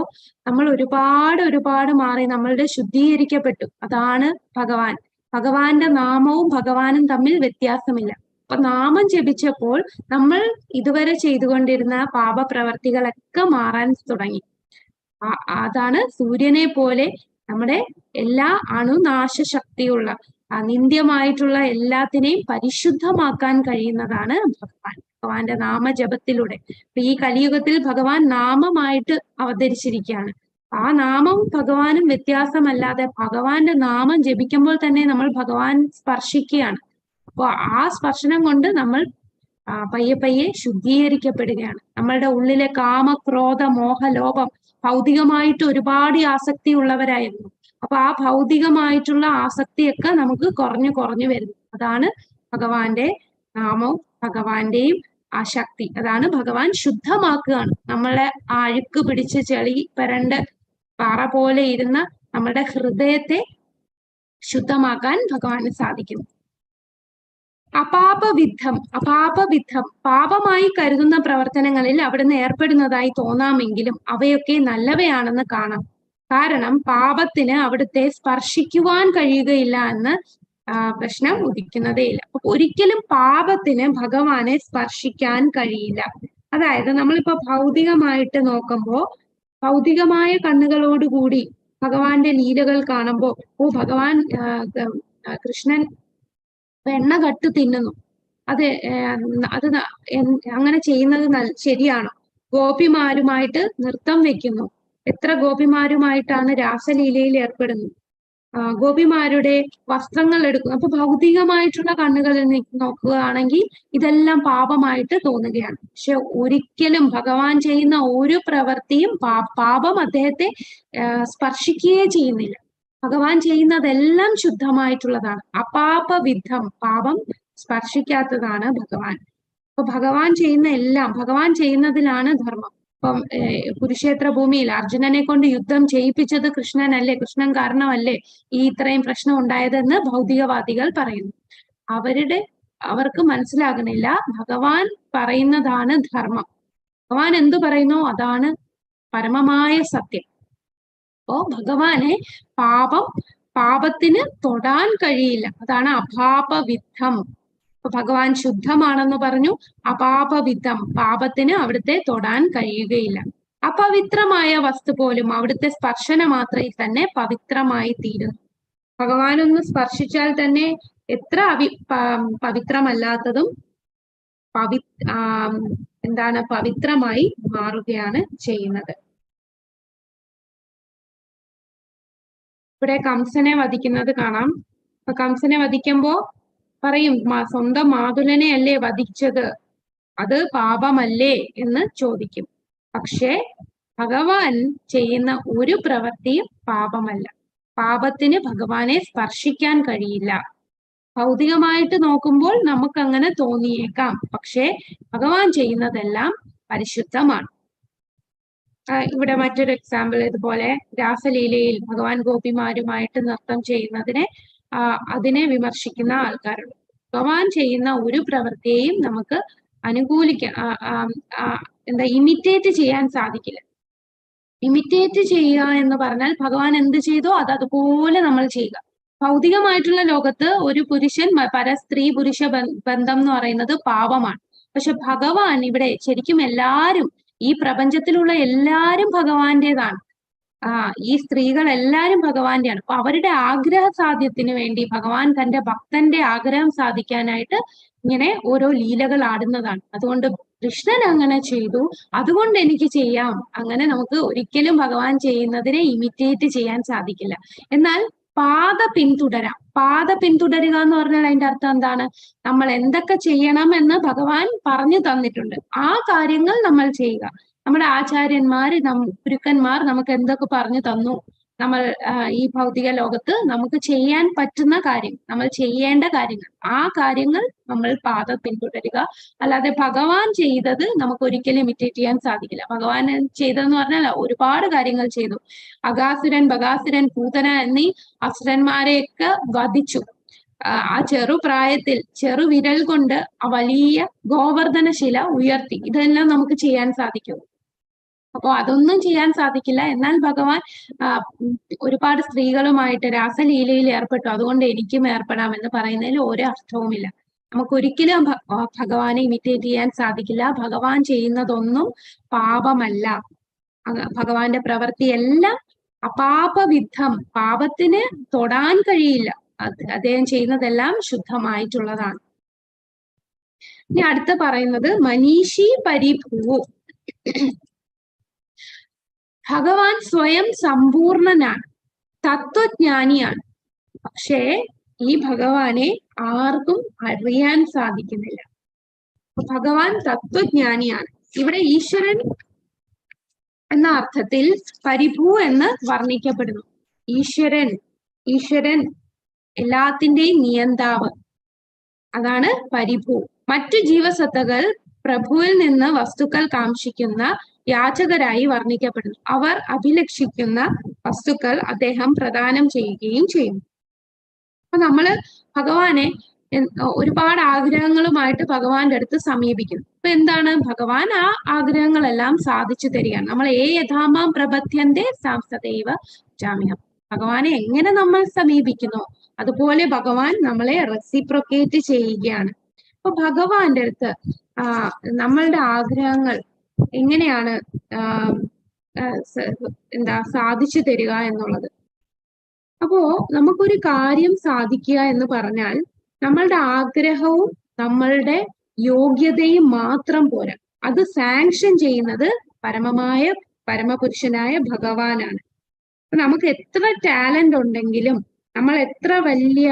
നമ്മൾ ഒരുപാട് മാറി, നമ്മളുടെ ശുദ്ധീകരിക്കപ്പെട്ടു. അതാണ് ഭഗവാന്റെ നാമവും ഭഗവാനും തമ്മിൽ വ്യത്യാസമില്ല. അപ്പൊ നാമം ജപിച്ചപ്പോൾ നമ്മൾ ഇതുവരെ ചെയ്തുകൊണ്ടിരുന്ന പാപപ്രവർത്തികളൊക്കെ മാറാൻ തുടങ്ങി. അതാണ് സൂര്യനെ പോലെ നമ്മുടെ എല്ലാ അണുനാശ ശക്തിയുള്ള നിന്ദ്യമായിട്ടുള്ള എല്ലാത്തിനെയും പരിശുദ്ധമാക്കാൻ കഴിയുന്നതാണ് ഭഗവാന്റെ നാമജപത്തിലൂടെ. ഈ കലിയുഗത്തിൽ ഭഗവാൻ നാമമായിട്ട് അവതരിച്ചിരിക്കുകയാണ്. ആ നാമം ഭഗവാനും വ്യത്യാസമല്ലാതെ ഭഗവാന്റെ നാമം ജപിക്കുമ്പോൾ തന്നെ നമ്മൾ ഭഗവാൻ സ്പർശിക്കുകയാണ്. അപ്പൊ ആ സ്പർശനം കൊണ്ട് നമ്മൾ പയ്യെ ശുദ്ധീകരിക്കപ്പെടുകയാണ്. നമ്മളുടെ ഉള്ളിലെ കാമ, ക്രോധ, മോഹ, ലോഭം ഭൗതികമായിട്ട് ഒരുപാട് ആസക്തി ഉള്ളവരായിരുന്നു. അപ്പൊ ആ ഭൗതികമായിട്ടുള്ള ആസക്തിയൊക്കെ നമുക്ക് കുറഞ്ഞു വരുന്നു. അതാണ് ഭഗവാന്റെ നാമവും ഭഗവാന്റെയും ആ ശക്തി. അതാണ് ഭഗവാൻ ശുദ്ധമാക്കുകയാണ്. നമ്മളെ ആ അഴുക്ക് പിടിച്ച് ചെളി പരണ്ട് പാറ പോലെ ഇരുന്ന നമ്മുടെ ഹൃദയത്തെ ശുദ്ധമാക്കാൻ ഭഗവാന് സാധിക്കുന്നു. അപാപവിദ്ധം പാപമായി കരുതുന്ന പ്രവർത്തനങ്ങളിൽ അവിടുന്ന് ഏർപ്പെടുന്നതായി തോന്നാമെങ്കിലും അവയൊക്കെ നല്ലവയാണെന്ന് കാണാം. കാരണം പാപത്തിന് അവിടുത്തെ സ്പർശിക്കുവാൻ കഴിയുകയില്ല എന്ന് പ്രശ്നം ഉദിക്കുന്നതേയില്ല. അപ്പൊ ഒരിക്കലും പാപത്തിന് ഭഗവാനെ സ്പർശിക്കാൻ കഴിയില്ല. അതായത് നമ്മളിപ്പോ ഭൗതികമായിട്ട് നോക്കുമ്പോ ഭൗതികമായ കണ്ണുകളോടുകൂടി ഭഗവാന്റെ ലീലകൾ കാണുമ്പോ ഭഗവാൻ കൃഷ്ണൻ വെണ്ണ കട്ട് തിന്നുന്നു, അത് അങ്ങനെ ചെയ്യുന്നത് ശരിയാണോ? ഗോപിമാരുമായിട്ട് നൃത്തം വെക്കുന്നു, എത്ര ഗോപിമാരുമായിട്ടാണ് രാസലീലയിൽ ഏർപ്പെടുന്നു, ഗോപിമാരുടെ വസ്ത്രങ്ങൾ എടുക്കുന്നു. അപ്പൊ ഭൗതികമായിട്ടുള്ള കണ്ണുകളിൽ നോക്കുകയാണെങ്കിൽ ഇതെല്ലാം പാപമായിട്ട് തോന്നുകയാണ്. പക്ഷെ ഒരിക്കലും ഭഗവാൻ ചെയ്യുന്ന ഒരു പ്രവൃത്തിയും പാപം അദ്ദേഹത്തെ സ്പർശിക്കുകയേ ചെയ്യുന്നില്ല. ഭഗവാൻ ചെയ്യുന്നതെല്ലാം ശുദ്ധമായിട്ടുള്ളതാണ്. അപാപവിദ്ധം പാപം സ്പർശിക്കാത്തതാണ് ഭഗവാൻ. അപ്പൊ ഭഗവാൻ ചെയ്യുന്ന എല്ലാം ഭഗവാൻ ചെയ്യുന്നതിലാണ് ധർമ്മം. ഇപ്പം കുരുക്ഷേത്ര ഭൂമിയിൽ അർജുനനെ കൊണ്ട് യുദ്ധം ചെയ്യിപ്പിച്ചത് കൃഷ്ണനല്ലേ, കൃഷ്ണൻ കാരണമല്ലേ ഈ ഇത്രയും പ്രശ്നം ഉണ്ടായതെന്ന് ഭൗതികവാദികൾ പറയുന്നു. അവർക്ക് മനസ്സിലാകുന്നില്ല ഭഗവാൻ പറയുന്നതാണ് ധർമ്മം. ഭഗവാൻ എന്തു പറയുന്നോ അതാണ് പരമമായ സത്യം. അപ്പോ ഭഗവാനെ പാപത്തിന് തൊടാൻ കഴിയില്ല. അതാണ് അപാപവിദ്ധം. അപ്പൊ ഭഗവാൻ ശുദ്ധമാണെന്ന് പറഞ്ഞു. അപാപവിദ്ധം പാപത്തിന് അവിടുത്തെ തൊടാൻ കഴിയുകയില്ല. അപവിത്രമായ വസ്തു പോലും അവിടുത്തെ സ്പർശന മാത്രയിൽ തന്നെ പവിത്രമായി തീരുന്നു. ഭഗവാനൊന്ന് സ്പർശിച്ചാൽ തന്നെ എത്ര പവിത്രമല്ലാത്തതും പവിത്രമായി മാറുകയാണ് ചെയ്യുന്നത്. ഇവിടെ കംസനെ വധിക്കുന്നത് കാണാം. അപ്പൊ കംസനെ വധിക്കുമ്പോ പറയും സ്വന്തം മാതുലനെ അല്ലേ വധിച്ചത്, അത് പാപമല്ലേ എന്ന് ചോദിക്കും. പക്ഷേ ഭഗവാൻ ചെയ്യുന്ന ഒരു പ്രവൃത്തിയും പാപമല്ല. പാപത്തിന് ഭഗവാനെ സ്പർശിക്കാൻ കഴിയില്ല. ഭൗതികമായിട്ട് നോക്കുമ്പോൾ നമുക്ക് അങ്ങനെ തോന്നിയേക്കാം, പക്ഷേ ഭഗവാൻ ചെയ്യുന്നതെല്ലാം പരിശുദ്ധമാണ്. ഇവിടെ മറ്റൊരു എക്സാമ്പിൾ, ഇതുപോലെ രാസലീലയിൽ ഭഗവാൻ ഗോപിമാരുമായിട്ട് നൃത്തം ചെയ്യുന്നതിനെ അതിനെ വിമർശിക്കുന്ന ആൾക്കാരുണ്ട്. ഭഗവാൻ ചെയ്യുന്ന ഒരു പ്രവൃത്തിയെയും നമുക്ക് ഇമിറ്റേറ്റ് ചെയ്യാൻ സാധിക്കില്ല. ഇമിറ്റേറ്റ് ചെയ്യുക എന്ന് പറഞ്ഞാൽ ഭഗവാൻ എന്ത് ചെയ്തോ അതുപോലെ നമ്മൾ ചെയ്യുക. ഭൗതികമായിട്ടുള്ള ലോകത്ത് ഒരു പുരുഷൻ സ്ത്രീ പുരുഷ ബന്ധം എന്ന് പറയുന്നത് പാപമാണ്. പക്ഷെ ഭഗവാൻ ഇവിടെ ശരിക്കും എല്ലാരും, ഈ പ്രപഞ്ചത്തിലുള്ള എല്ലാരും ഭഗവാന്റേതാണ്. ഈ സ്ത്രീകൾ എല്ലാരും ഭഗവാന്റെയാണ്. അപ്പൊ അവരുടെ ആഗ്രഹ സാധ്യത്തിന് വേണ്ടി ഭഗവാൻ തന്റെ ഭക്തന്റെ ആഗ്രഹം സാധിക്കാനായിട്ട് ഇങ്ങനെ ഓരോ ലീലകൾ ആടുന്നതാണ്. അതുകൊണ്ട് കൃഷ്ണൻ അങ്ങനെ ചെയ്തു, അതുകൊണ്ട് എനിക്ക് ചെയ്യാം. അങ്ങനെ നമുക്ക് ഒരിക്കലും ഭഗവാൻ ചെയ്യുന്നതിനെ ഇമിറ്റേറ്റ് ചെയ്യാൻ സാധിക്കില്ല. എന്നാൽ പാത പിന്തുടരുക എന്ന് പറഞ്ഞാൽ അതിന്റെ അർത്ഥം എന്താണ്? നമ്മൾ എന്തൊക്കെ ചെയ്യണം എന്ന് ഭഗവാൻ പറഞ്ഞു തന്നിട്ടുണ്ട്, ആ കാര്യങ്ങൾ നമ്മൾ ചെയ്യുക. നമ്മുടെ ആചാര്യന്മാർ ഗുരുക്കന്മാർ നമുക്ക് എന്തൊക്കെ പറഞ്ഞു തന്നു നമ്മൾ ഈ ഭൗതിക ലോകത്ത് നമുക്ക് ചെയ്യാൻ പറ്റുന്ന കാര്യം, നമ്മൾ ചെയ്യേണ്ട കാര്യങ്ങൾ, ആ കാര്യങ്ങൾ നമ്മൾ പാത പിന്തുടരുക. അല്ലാതെ ഭഗവാൻ ചെയ്തത് നമുക്ക് ഒരിക്കലും ഇമിറ്റേറ്റ് ചെയ്യാൻ സാധിക്കില്ല. ഭഗവാൻ ചെയ്തതെന്ന് പറഞ്ഞാൽ ഒരുപാട് കാര്യങ്ങൾ ചെയ്തു. അഗാസുരൻ, ബഗാസുരൻ, പൂതന എന്നീ അസുരന്മാരെയൊക്കെ വധിച്ചു. ആ ചെറുപ്രായത്തിൽ ചെറുവിരൽ കൊണ്ട് ആ വലിയ ഗോവർദ്ധന ശില ഉയർത്തി. ഇതെല്ലാം നമുക്ക് ചെയ്യാൻ സാധിക്കും. അപ്പൊ അതൊന്നും ചെയ്യാൻ സാധിക്കില്ല. എന്നാൽ ഭഗവാൻ ഒരുപാട് സ്ത്രീകളുമായിട്ട് രാസലീലയിൽ ഏർപ്പെട്ടു, അതുകൊണ്ട് എനിക്കും ഏർപ്പെടാമെന്ന് പറയുന്നതിൽ ഒരു അർത്ഥവുമില്ല. നമുക്കൊരിക്കലും ഭഗവാനെ ഇമിറ്റേറ്റ് ചെയ്യാൻ സാധിക്കില്ല. ഭഗവാൻ ചെയ്യുന്നതൊന്നും പാപമല്ല. ഭഗവാന്റെ പ്രവൃത്തിയെല്ലാം അപാപവിദ്ധം, പാപത്തിന് തൊടാൻ കഴിയില്ല. അദ്ദേഹം ചെയ്യുന്നതെല്ലാം ശുദ്ധമായിട്ടുള്ളതാണ്. ഇനി അടുത്ത പറയുന്നത് മനീഷി പരിഭൂ. ഭഗവാൻ സ്വയം സമ്പൂർണനാണ്, തത്വജ്ഞാനിയാണ്. പക്ഷേ ഈ ഭഗവാനെ ആർക്കും അറിയാൻ സാധിക്കുന്നില്ല. ഭഗവാൻ തത്വജ്ഞാനിയാണ്. ഇവിടെ ഈശ്വരൻ എന്ന അർത്ഥത്തിൽ പരിഭൂ എന്ന് വർണ്ണിക്കപ്പെടുന്നു. ഈശ്വരൻ എല്ലാത്തിന്റെയും നിയന്താവ്, അതാണ് പരിഭൂ. മറ്റു ജീവസത്തകൾ പ്രഭുവിൽ നിന്ന് വസ്തുക്കൾ കാംക്ഷിക്കുന്ന യാചകരായി വർണ്ണിക്കപ്പെടുന്നു. അവർ അഭിലഷിക്കുന്ന വസ്തുക്കൾ അദ്ദേഹം പ്രദാനം ചെയ്യുകയും ചെയ്യുന്നു. അപ്പൊ നമ്മള് ഭഗവാനെ ഒരുപാട് ആഗ്രഹങ്ങളുമായിട്ട് ഭഗവാന്റെ അടുത്ത് സമീപിക്കുന്നു. അപ്പൊ എന്താണ്, ഭഗവാൻ ആ ആഗ്രഹങ്ങളെല്ലാം സാധിച്ചു തരികയാണ്. നമ്മൾ യഥാമാം പ്രപദ്യന്തേ സദൈവ ജാമ്യം. ഭഗവാനെ എങ്ങനെ നമ്മൾ സമീപിക്കുന്നു അതുപോലെ ഭഗവാൻ നമ്മളെ റെസിപ്രൊക്കേറ്റ് ചെയ്യുകയാണ്. അപ്പൊ ഭഗവാന്റെ അടുത്ത് നമ്മളുടെ ആഗ്രഹങ്ങൾ എങ്ങനെയാണ് സാധിച്ചു തരിക എന്നുള്ളത്. അപ്പോ നമുക്കൊരു കാര്യം സാധിക്കുക എന്ന് പറഞ്ഞാൽ നമ്മളുടെ ആഗ്രഹവും നമ്മളുടെ യോഗ്യതയും മാത്രം പോരാ. അത് സാങ്ഷൻ ചെയ്യുന്നത് പരമപുരുഷനായ ഭഗവാനാണ്. നമുക്ക് എത്ര ടാലന്റ് ഉണ്ടെങ്കിലും, നമ്മൾ എത്ര വലിയ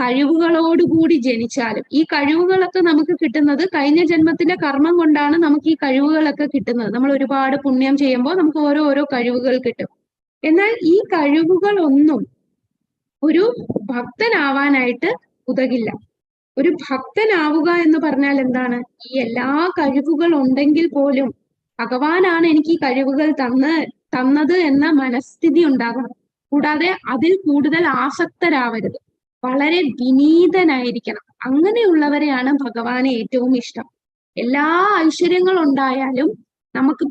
കഴിവുകളോടുകൂടി ജനിച്ചാലും, ഈ കഴിവുകളൊക്കെ നമുക്ക് കിട്ടുന്നത് കഴിഞ്ഞ ജന്മത്തിന്റെ കർമ്മം കൊണ്ടാണ് നമുക്ക് ഈ കഴിവുകളൊക്കെ കിട്ടുന്നത്. നമ്മൾ ഒരുപാട് പുണ്യം ചെയ്യുമ്പോൾ നമുക്ക് ഓരോ കഴിവുകൾ കിട്ടും. എന്നാൽ ഈ കഴിവുകളൊന്നും ഒരു ഭക്തനാവാനായിട്ട് ഉതകില്ല. ഒരു ഭക്തനാവുക എന്ന് പറഞ്ഞാൽ എന്താണ്, ഈ എല്ലാ കഴിവുകൾ ഉണ്ടെങ്കിൽ പോലും ഭഗവാനാണ് എനിക്ക് ഈ കഴിവുകൾ തന്നത് എന്ന മനസ്ഥിതി ഉണ്ടാകണം. കൂടാതെ അതിൽ കൂടുതൽ ആസക്തരാവരുത്. വളരെ വിനീതനായിരിക്കണം. അങ്ങനെയുള്ളവരെയാണ് ഭഗവാന് ഏറ്റവും ഇഷ്ടം. എല്ലാ ഐശ്വര്യങ്ങൾ ഉണ്ടായാലും നമുക്ക്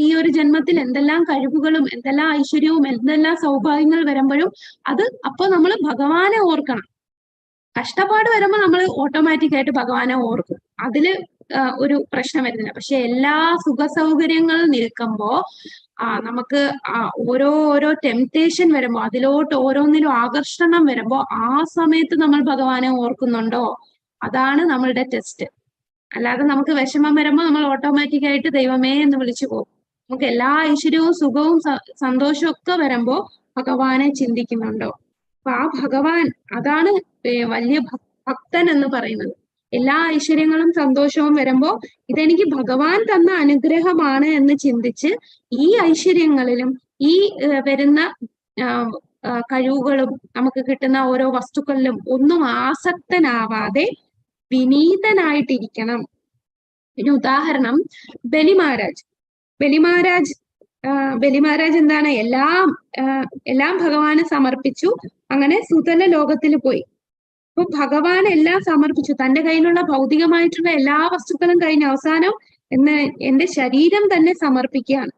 ഈ ഒരു ജന്മത്തിൽ എന്തെല്ലാം കഴിവുകളും എന്തെല്ലാം ഐശ്വര്യവും എന്തെല്ലാം സൗഭാഗ്യങ്ങൾ വരുമ്പോഴും അപ്പോൾ നമ്മൾ ഭഗവാനെ ഓർക്കണം. കഷ്ടപ്പാട് വരുമ്പോൾ നമ്മൾ ഓട്ടോമാറ്റിക് ആയിട്ട് ഭഗവാനെ ഓർക്കും. അതില് ഒരു പ്രശ്നം വരുന്നില്ല. പക്ഷെ എല്ലാ സുഖ സൗകര്യങ്ങളും നിൽക്കുമ്പോ നമുക്ക് ഓരോ ടെംപ്റ്റേഷൻ വരുമ്പോ, അതിലോട്ട് ഓരോന്നിലും ആകർഷണം വരുമ്പോ ആ സമയത്ത് നമ്മൾ ഭഗവാനെ ഓർക്കുന്നുണ്ടോ? അതാണ് നമ്മളുടെ ടെസ്റ്റ്. അല്ലാതെ നമുക്ക് വിഷമം വരുമ്പോ നമ്മൾ ഓട്ടോമാറ്റിക് ആയിട്ട് ദൈവമേ എന്ന് വിളിച്ചു പോകും. നമുക്ക് എല്ലാ ഐശ്വര്യവും സുഖവും സന്തോഷവും ഒക്കെ വരുമ്പോ ഭഗവാനെ ചിന്തിക്കുന്നുണ്ടോ? അപ്പൊ ആ ഭഗവാൻ, അതാണ് വലിയ ഭക്തൻ എന്ന് പറയുന്നത്. എല്ലാ ഐശ്വര്യങ്ങളും സന്തോഷവും വരുമ്പോ ഇതെനിക്ക് ഭഗവാൻ തന്ന അനുഗ്രഹമാണ് എന്ന് ചിന്തിച്ച് ഈ ഐശ്വര്യങ്ങളിലും ഈ വരുന്ന കഴിവുകളും നമുക്ക് കിട്ടുന്ന ഓരോ വസ്തുക്കളിലും ഒന്നും ആസക്തനാവാതെ വിനീതനായിട്ടിരിക്കണം. പിന്നെ ഉദാഹരണം ബലിമഹാരാജ് എന്താണ്, എല്ലാം ഭഗവാന് സമർപ്പിച്ചു. അങ്ങനെ സുതല ലോകത്തിൽ പോയി. അപ്പൊ ഭഗവാൻ എല്ലാം സമർപ്പിച്ചു. തന്റെ കയ്യിലുള്ള ഭൗതികമായിട്ടുള്ള എല്ലാ വസ്തുക്കളും കഴിഞ്ഞ അവസാനം എന്റെ ശരീരം തന്നെ സമർപ്പിക്കുകയാണ്.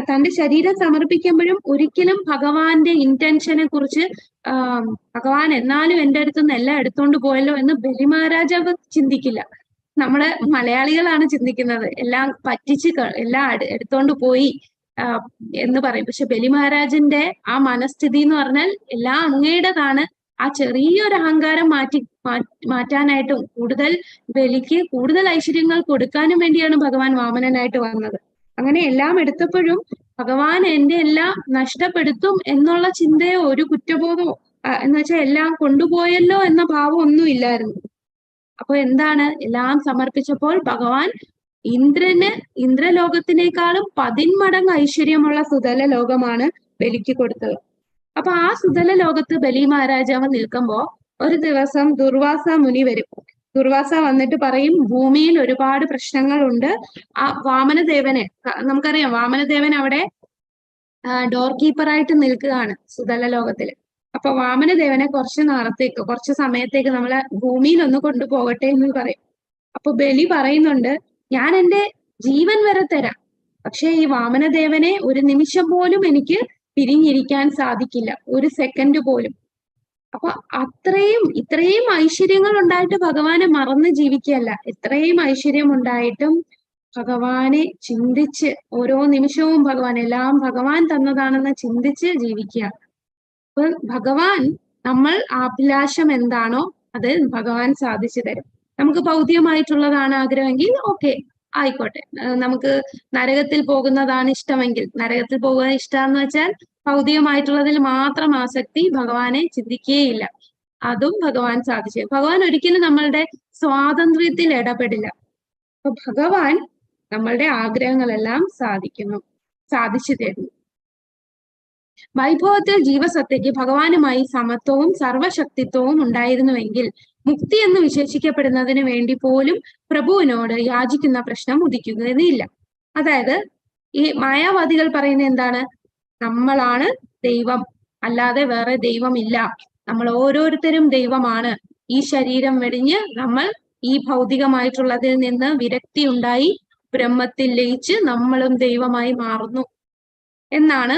തന്റെ ശരീരം സമർപ്പിക്കുമ്പോഴും ഒരിക്കലും ഭഗവാന്റെ ഇന്റൻഷനെ കുറിച്ച് ഭഗവാൻ എന്നാലും എന്റെ അടുത്തുനിന്ന് എല്ലാം എടുത്തോണ്ട് പോയല്ലോ എന്ന് ബലിമഹാരാജാവ് ചിന്തിക്കില്ല. നമ്മള് മലയാളികളാണ് ചിന്തിക്കുന്നത്, എല്ലാം പറ്റിച്ച് എല്ലാം എടുത്തോണ്ട് പോയി എന്ന് പറയും. പക്ഷെ ബലിമഹാരാജന്റെ ആ മനസ്ഥിതി എന്ന് പറഞ്ഞാൽ എല്ലാം അങ്ങയുടേതാണ്. ആ ചെറിയൊരു അഹങ്കാരം മാറ്റാനായിട്ടും ബലിക്ക് കൂടുതൽ ഐശ്വര്യങ്ങൾ കൊടുക്കാനും വേണ്ടിയാണ് ഭഗവാൻ വാമനനായിട്ട് വന്നത്. അങ്ങനെ എല്ലാം എടുത്തപ്പോഴും ഭഗവാൻ എന്റെ എല്ലാം നഷ്ടപ്പെടുത്തും എന്നുള്ള ചിന്തയോ ഒരു കുറ്റബോധമോ എന്ന് വെച്ചാൽ എല്ലാം കൊണ്ടുപോയല്ലോ എന്ന ഭാവം ഒന്നും ഇല്ലായിരുന്നു. അപ്പൊ എന്താണ്, എല്ലാം സമർപ്പിച്ചപ്പോൾ ഭഗവാൻ ഇന്ദ്രലോകത്തിനേക്കാളും 10 മടങ്ങ് ഐശ്വര്യമുള്ള സുതല ലോകമാണ് ബലിക്ക് കൊടുത്തത്. അപ്പൊ ആ സുതല ലോകത്ത് ബലി മഹാരാജാവ് നിൽക്കുമ്പോ ഒരു ദിവസം ദുർവാസ മുനി വരും. ദുർവാസ വന്നിട്ട് പറയും, ഭൂമിയിൽ ഒരുപാട് പ്രശ്നങ്ങളുണ്ട്. ആ വാമനദേവനെ നമുക്കറിയാം, വാമനദേവൻ അവിടെ ഡോർ കീപ്പറായിട്ട് നിൽക്കുകയാണ് സുതല ലോകത്തില്. അപ്പൊ വാമനദേവനെ കുറച്ച് സമയത്തേക്ക് നമ്മളെ ഭൂമിയിൽ ഒന്ന് കൊണ്ടുപോകട്ടെ എന്ന് പറയും. അപ്പൊ ബലി പറയുന്നുണ്ട്, ഞാൻ എന്റെ ജീവൻ വരെ തരാം, പക്ഷെ ഈ വാമനദേവനെ ഒരു നിമിഷം പോലും എനിക്ക് പിരിഞ്ഞിരിക്കാൻ സാധിക്കില്ല, ഒരു സെക്കൻഡ് പോലും. അപ്പൊ ഇത്രയും ഐശ്വര്യങ്ങൾ ഉണ്ടായിട്ട് ഭഗവാനെ മറന്ന് ജീവിക്കുകയല്ല, ഇത്രയും ഐശ്വര്യം ഉണ്ടായിട്ടും ഭഗവാനെ ചിന്തിച്ച് ഓരോ നിമിഷവും എല്ലാം ഭഗവാൻ തന്നതാണെന്ന് ചിന്തിച്ച് ജീവിക്കുക. അപ്പൊ ഭഗവാൻ നമ്മൾ അഭിലാഷം എന്താണോ അത് ഭഗവാൻ സാധിച്ചു തരും. നമുക്ക് ഭൗതികമായിട്ടുള്ളതാണ് ആഗ്രഹമെങ്കിൽ ഓക്കെ, ആയിക്കോട്ടെ. നമുക്ക് നരകത്തിൽ പോകുന്നതാണ് ഇഷ്ടമെങ്കിൽ, നരകത്തിൽ പോകുക ഇഷ്ടമെന്ന് വെച്ചാൽ ഭൗതികമായിട്ടുള്ളതിൽ മാത്രം ആസക്തി, ഭഗവാനെ ചിന്തിക്കുകയില്ല, അതും ഭഗവാൻ സാധിച്ചു. ഭഗവാൻ ഒരിക്കലും നമ്മളുടെ സ്വാതന്ത്ര്യത്തിൽ ഇടപെടില്ല. അപ്പൊ ഭഗവാൻ നമ്മളുടെ ആഗ്രഹങ്ങളെല്ലാം സാധിച്ചു തരുന്നു. വൈഭവത്തിൽ ജീവസത്തയ്ക്ക് ഭഗവാനുമായി സമത്വവും സർവശക്തിത്വവും ഉണ്ടായിരുന്നുവെങ്കിൽ മുക്തി എന്ന് വിശേഷിക്കപ്പെടുന്നതിന് വേണ്ടി പോലും പ്രഭുവിനോട് യാചിക്കുന്ന പ്രശ്നം ഉദിക്കുകയില്ല. അതായത് ഈ മായാവാദികൾ പറയുന്നത് എന്താണ്? നമ്മളാണ് ദൈവം, അല്ലാതെ വേറെ ദൈവമില്ല, നമ്മൾ ഓരോരുത്തരും ദൈവമാണ്. ഈ ശരീരം വെടിഞ്ഞ് നമ്മൾ ഈ ഭൗതികമായിട്ടുള്ളതിൽ നിന്ന് വിരക്തി ഉണ്ടായി ബ്രഹ്മത്തിൽ ലയിച്ച് നമ്മളും ദൈവമായി മാറുന്നു എന്നാണ്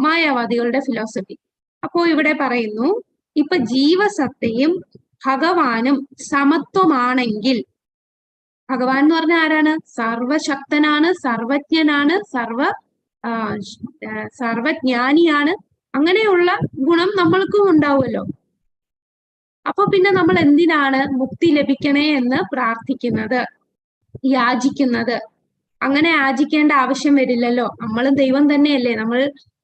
മായാവാദികളുടെ ഫിലോസഫി. അപ്പോ ഇവിടെ പറയുന്നു, ഇപ്പൊ ജീവസത്തയും ഭഗവാനും സമത്വമാണെങ്കിൽ, ഭഗവാൻ എന്ന് പറഞ്ഞാൽ ആരാണ്? സർവശക്തനാണ്, സർവജ്ഞനാണ്, സർവജ്ഞാനിയാണ്. അങ്ങനെയുള്ള ഗുണം നമ്മൾക്കും ഉണ്ടാവുമല്ലോ. അപ്പൊ പിന്നെ നമ്മൾ എന്തിനാണ് മുക്തി ലഭിക്കണേ എന്ന് പ്രാർത്ഥിക്കുന്നത്, യാചിക്കുന്നത്? അങ്ങനെ യാചിക്കേണ്ട ആവശ്യം വരില്ലല്ലോ, നമ്മളും ദൈവം തന്നെയല്ലേ. നമ്മൾ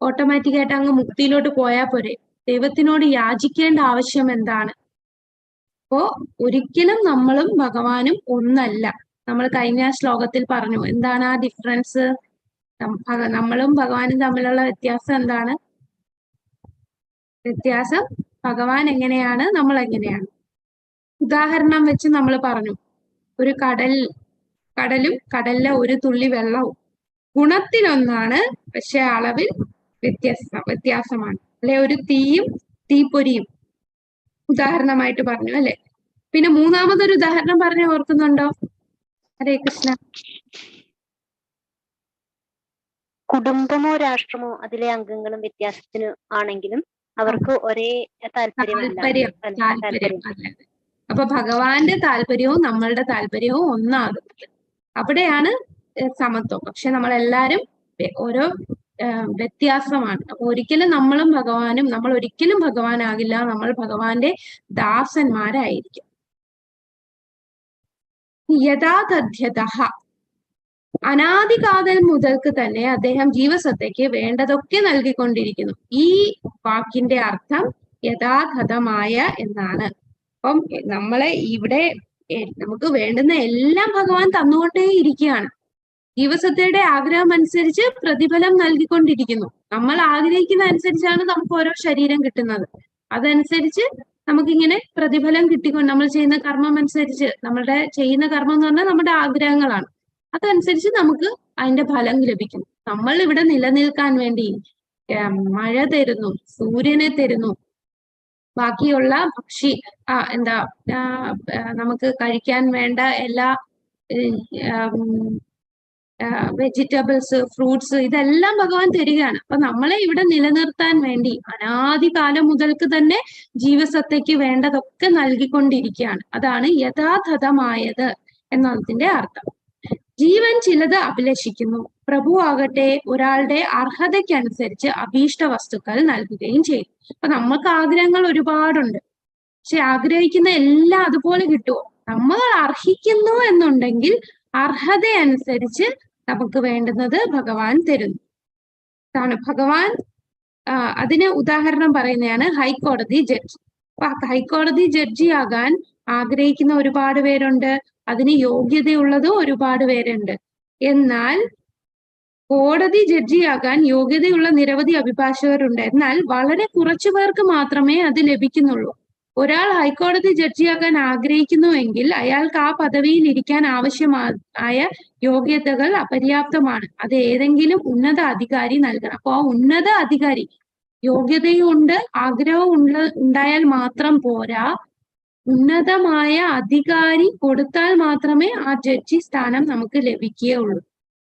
ഓട്ടോമാറ്റിക്കായിട്ട് അങ്ങ് മുക്തിയിലോട്ട് പോയാൽ പോരെ. ദൈവത്തിനോട് യാചിക്കേണ്ട ആവശ്യം എന്താണ്? അപ്പോ ഒരിക്കലും നമ്മളും ഭഗവാനും ഒന്നല്ല. നമ്മൾ കഴിഞ്ഞ ശ്ലോകത്തിൽ പറഞ്ഞു, എന്താണ് ആ ഡിഫറൻസ്? നമ്മളും ഭഗവാനും തമ്മിലുള്ള വ്യത്യാസം എന്താണ്? വ്യത്യാസം ഭഗവാൻ എങ്ങനെയാണ്, നമ്മൾ എങ്ങനെയാണ്. ഉദാഹരണം വെച്ച് നമ്മൾ പറഞ്ഞു, ഒരു കടലും കടലിലെ ഒരു തുള്ളി വെള്ളവും ഗുണത്തിലൊന്നാണ്, പക്ഷെ അളവിൽ വ്യത്യാസമാണ്. അല്ലെ, ഒരു തീയും തീപ്പൊരിയും ഉദാഹരണമായിട്ട് പറഞ്ഞു അല്ലെ. പിന്നെ മൂന്നാമതൊരു ഉദാഹരണം പറഞ്ഞ് ഓർക്കുന്നുണ്ടോ? ഹരേ കൃഷ്ണ. കുടുംബമോ രാഷ്ട്രമോ അതിലെ അംഗങ്ങളും വ്യത്യാസത്തിന് ആണെങ്കിലും അവർക്ക് ഒരേ താല്പര്യം. അപ്പൊ ഭഗവാന്റെ താല്പര്യവും നമ്മളുടെ താല്പര്യവും ഒന്നാകുന്നത്, അവിടെയാണ് സമത്വം. പക്ഷെ നമ്മളെല്ലാരും ഓരോ വ്യത്യാസമാണ്. അപ്പൊ ഒരിക്കലും നമ്മൾ ഒരിക്കലും ഭഗവാനാകില്ല, നമ്മൾ ഭഗവാന്റെ ദാസന്മാരായിരിക്കും. യഥാതഥ്യത, അനാദികാലം മുതൽക്ക് തന്നെ അദ്ദേഹം ജീവസത്തയ്ക്ക് വേണ്ടതൊക്കെ നൽകിക്കൊണ്ടിരിക്കുന്നു. ഈ വാക്കിന്റെ അർത്ഥം യഥാതഥമായ എന്നാണ്. അപ്പം നമ്മളെ ഇവിടെ നമുക്ക് വേണ്ടുന്ന എല്ലാം ഭഗവാൻ തന്നുകൊണ്ടേ ഇരിക്കുകയാണ്. ജീവസത്തയുടെ ആഗ്രഹം അനുസരിച്ച് പ്രതിഫലം നൽകിക്കൊണ്ടിരിക്കുന്നു. നമ്മൾ ആഗ്രഹിക്കുന്ന അനുസരിച്ചാണ് നമുക്ക് ഓരോ ശരീരം കിട്ടുന്നത്. അതനുസരിച്ച് നമുക്കിങ്ങനെ പ്രതിഫലം കിട്ടിക്കൊണ്ട്, നമ്മൾ ചെയ്യുന്ന കർമ്മം അനുസരിച്ച്, നമ്മളുടെ ചെയ്യുന്ന കർമ്മം എന്ന് പറഞ്ഞാൽ നമ്മുടെ ആഗ്രഹങ്ങളാണ്, അതനുസരിച്ച് നമുക്ക് അതിന്റെ ഫലം ലഭിക്കും. നമ്മൾ ഇവിടെ നിലനിൽക്കാൻ വേണ്ടി മഴ തരുന്നു, സൂര്യനെ തരുന്നു, ബാക്കിയുള്ള നമുക്ക് കഴിക്കാൻ വേണ്ട എല്ലാ വെജിറ്റബിൾസ്, ഫ്രൂട്ട്സ്, ഇതെല്ലാം ഭഗവാൻ തരികയാണ്. അപ്പൊ നമ്മളെ ഇവിടെ നിലനിർത്താൻ വേണ്ടി അനാദികാലം മുതൽക്ക് തന്നെ ജീവസത്തയ്ക്ക് വേണ്ടതൊക്കെ നൽകിക്കൊണ്ടിരിക്കുകയാണ്. അതാണ് യഥാതഥമായത് എന്നതിന്റെ അർത്ഥം. ജീവൻ ചിലത് അഭിലഷിക്കുന്നു, പ്രഭു ആകട്ടെ ഒരാളുടെ അർഹതയ്ക്കനുസരിച്ച് അഭീഷ്ട വസ്തുക്കൾ നൽകുകയും ചെയ്യും. അപ്പൊ നമുക്ക് ആഗ്രഹങ്ങൾ ഒരുപാടുണ്ട്, പക്ഷെ ആഗ്രഹിക്കുന്ന എല്ലാം അതുപോലെ കിട്ടുമോ? നമ്മൾ അർഹിക്കുന്നു എന്നുണ്ടെങ്കിൽ അർഹത അനുസരിച്ച് നമുക്ക് വേണ്ടുന്നത് ഭഗവാൻ തരുന്നു. ഭഗവാൻ അതിന് ഉദാഹരണം പറയുന്നതാണ് ഹൈക്കോടതി ജഡ്ജി. അപ്പൊ ഹൈക്കോടതി ജഡ്ജിയാകാൻ ആഗ്രഹിക്കുന്ന ഒരുപാട് പേരുണ്ട്, അതിന് യോഗ്യതയുള്ളതും ഒരുപാട് പേരുണ്ട്. എന്നാൽ കോടതി ജഡ്ജിയാകാൻ യോഗ്യതയുള്ള നിരവധി അഭിഭാഷകരുണ്ട്. എന്നാൽ വളരെ കുറച്ചു പേർക്ക് മാത്രമേ അത് ലഭിക്കുന്നുള്ളൂ. ഒരാൾ ഹൈക്കോടതി ജഡ്ജിയാകാൻ ആഗ്രഹിക്കുന്നുവെങ്കിൽ അയാൾക്ക് ആ പദവിയിൽ ഇരിക്കാൻ ആവശ്യമായ യോഗ്യതകൾ അപര്യാപ്തമാണ്. അത് ഏതെങ്കിലും ഉന്നത അധികാരി നൽകണം. അപ്പൊ ആ ഉന്നത അധികാരി യോഗ്യതയുണ്ട്, ആഗ്രഹവും ഉണ്ടായാൽ മാത്രം പോരാ, ഉന്നതമായ അധികാരി കൊടുത്താൽ മാത്രമേ ആ ജഡ്ജി സ്ഥാനം നമുക്ക് ലഭിക്കുകയുള്ളൂ.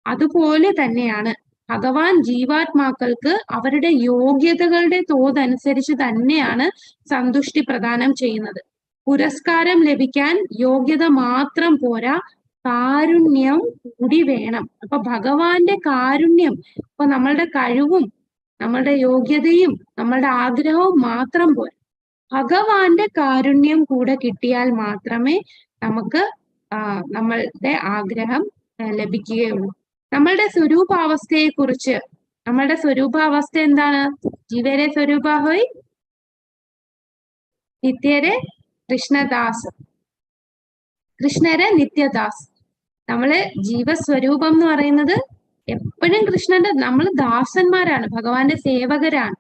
അതുപോലെ തന്നെയാണ് ഭഗവാൻ ജീവാത്മാക്കൾക്ക് അവരുടെ യോഗ്യതകളുടെ തോതനുസരിച്ച് തന്നെയാണ് സന്തുഷ്ടി പ്രദാനം ചെയ്യുന്നത്. പുരസ്കാരം ലഭിക്കാൻ യോഗ്യത മാത്രം പോരാ, കാരുണ്യം കൂടി വേണം. അപ്പൊ ഭഗവാന്റെ കാരുണ്യം, ഇപ്പൊ നമ്മളുടെ കഴിവും നമ്മളുടെ യോഗ്യതയും നമ്മളുടെ ആഗ്രഹവും മാത്രം പോരാ, ഭഗവാന്റെ കാരുണ്യം കൂടെ കിട്ടിയാൽ മാത്രമേ നമുക്ക് നമ്മളുടെ ആഗ്രഹം ലഭിക്കുകയുള്ളൂ. നമ്മളുടെ സ്വരൂപാവസ്ഥയെ കുറിച്ച്, നമ്മളുടെ സ്വരൂപാവസ്ഥ എന്താണ്? ജീവരെ സ്വരൂപ ഹോയ് നിത്യരെ കൃഷ്ണദാസ്, കൃഷ്ണരെ നിത്യദാസ്. നമ്മള് ജീവസ്വരൂപം എന്ന് പറയുന്നത് എപ്പോഴും കൃഷ്ണന്റെ, നമ്മൾ ദാസന്മാരാണ്, ഭഗവാന്റെ സേവകരാണ്.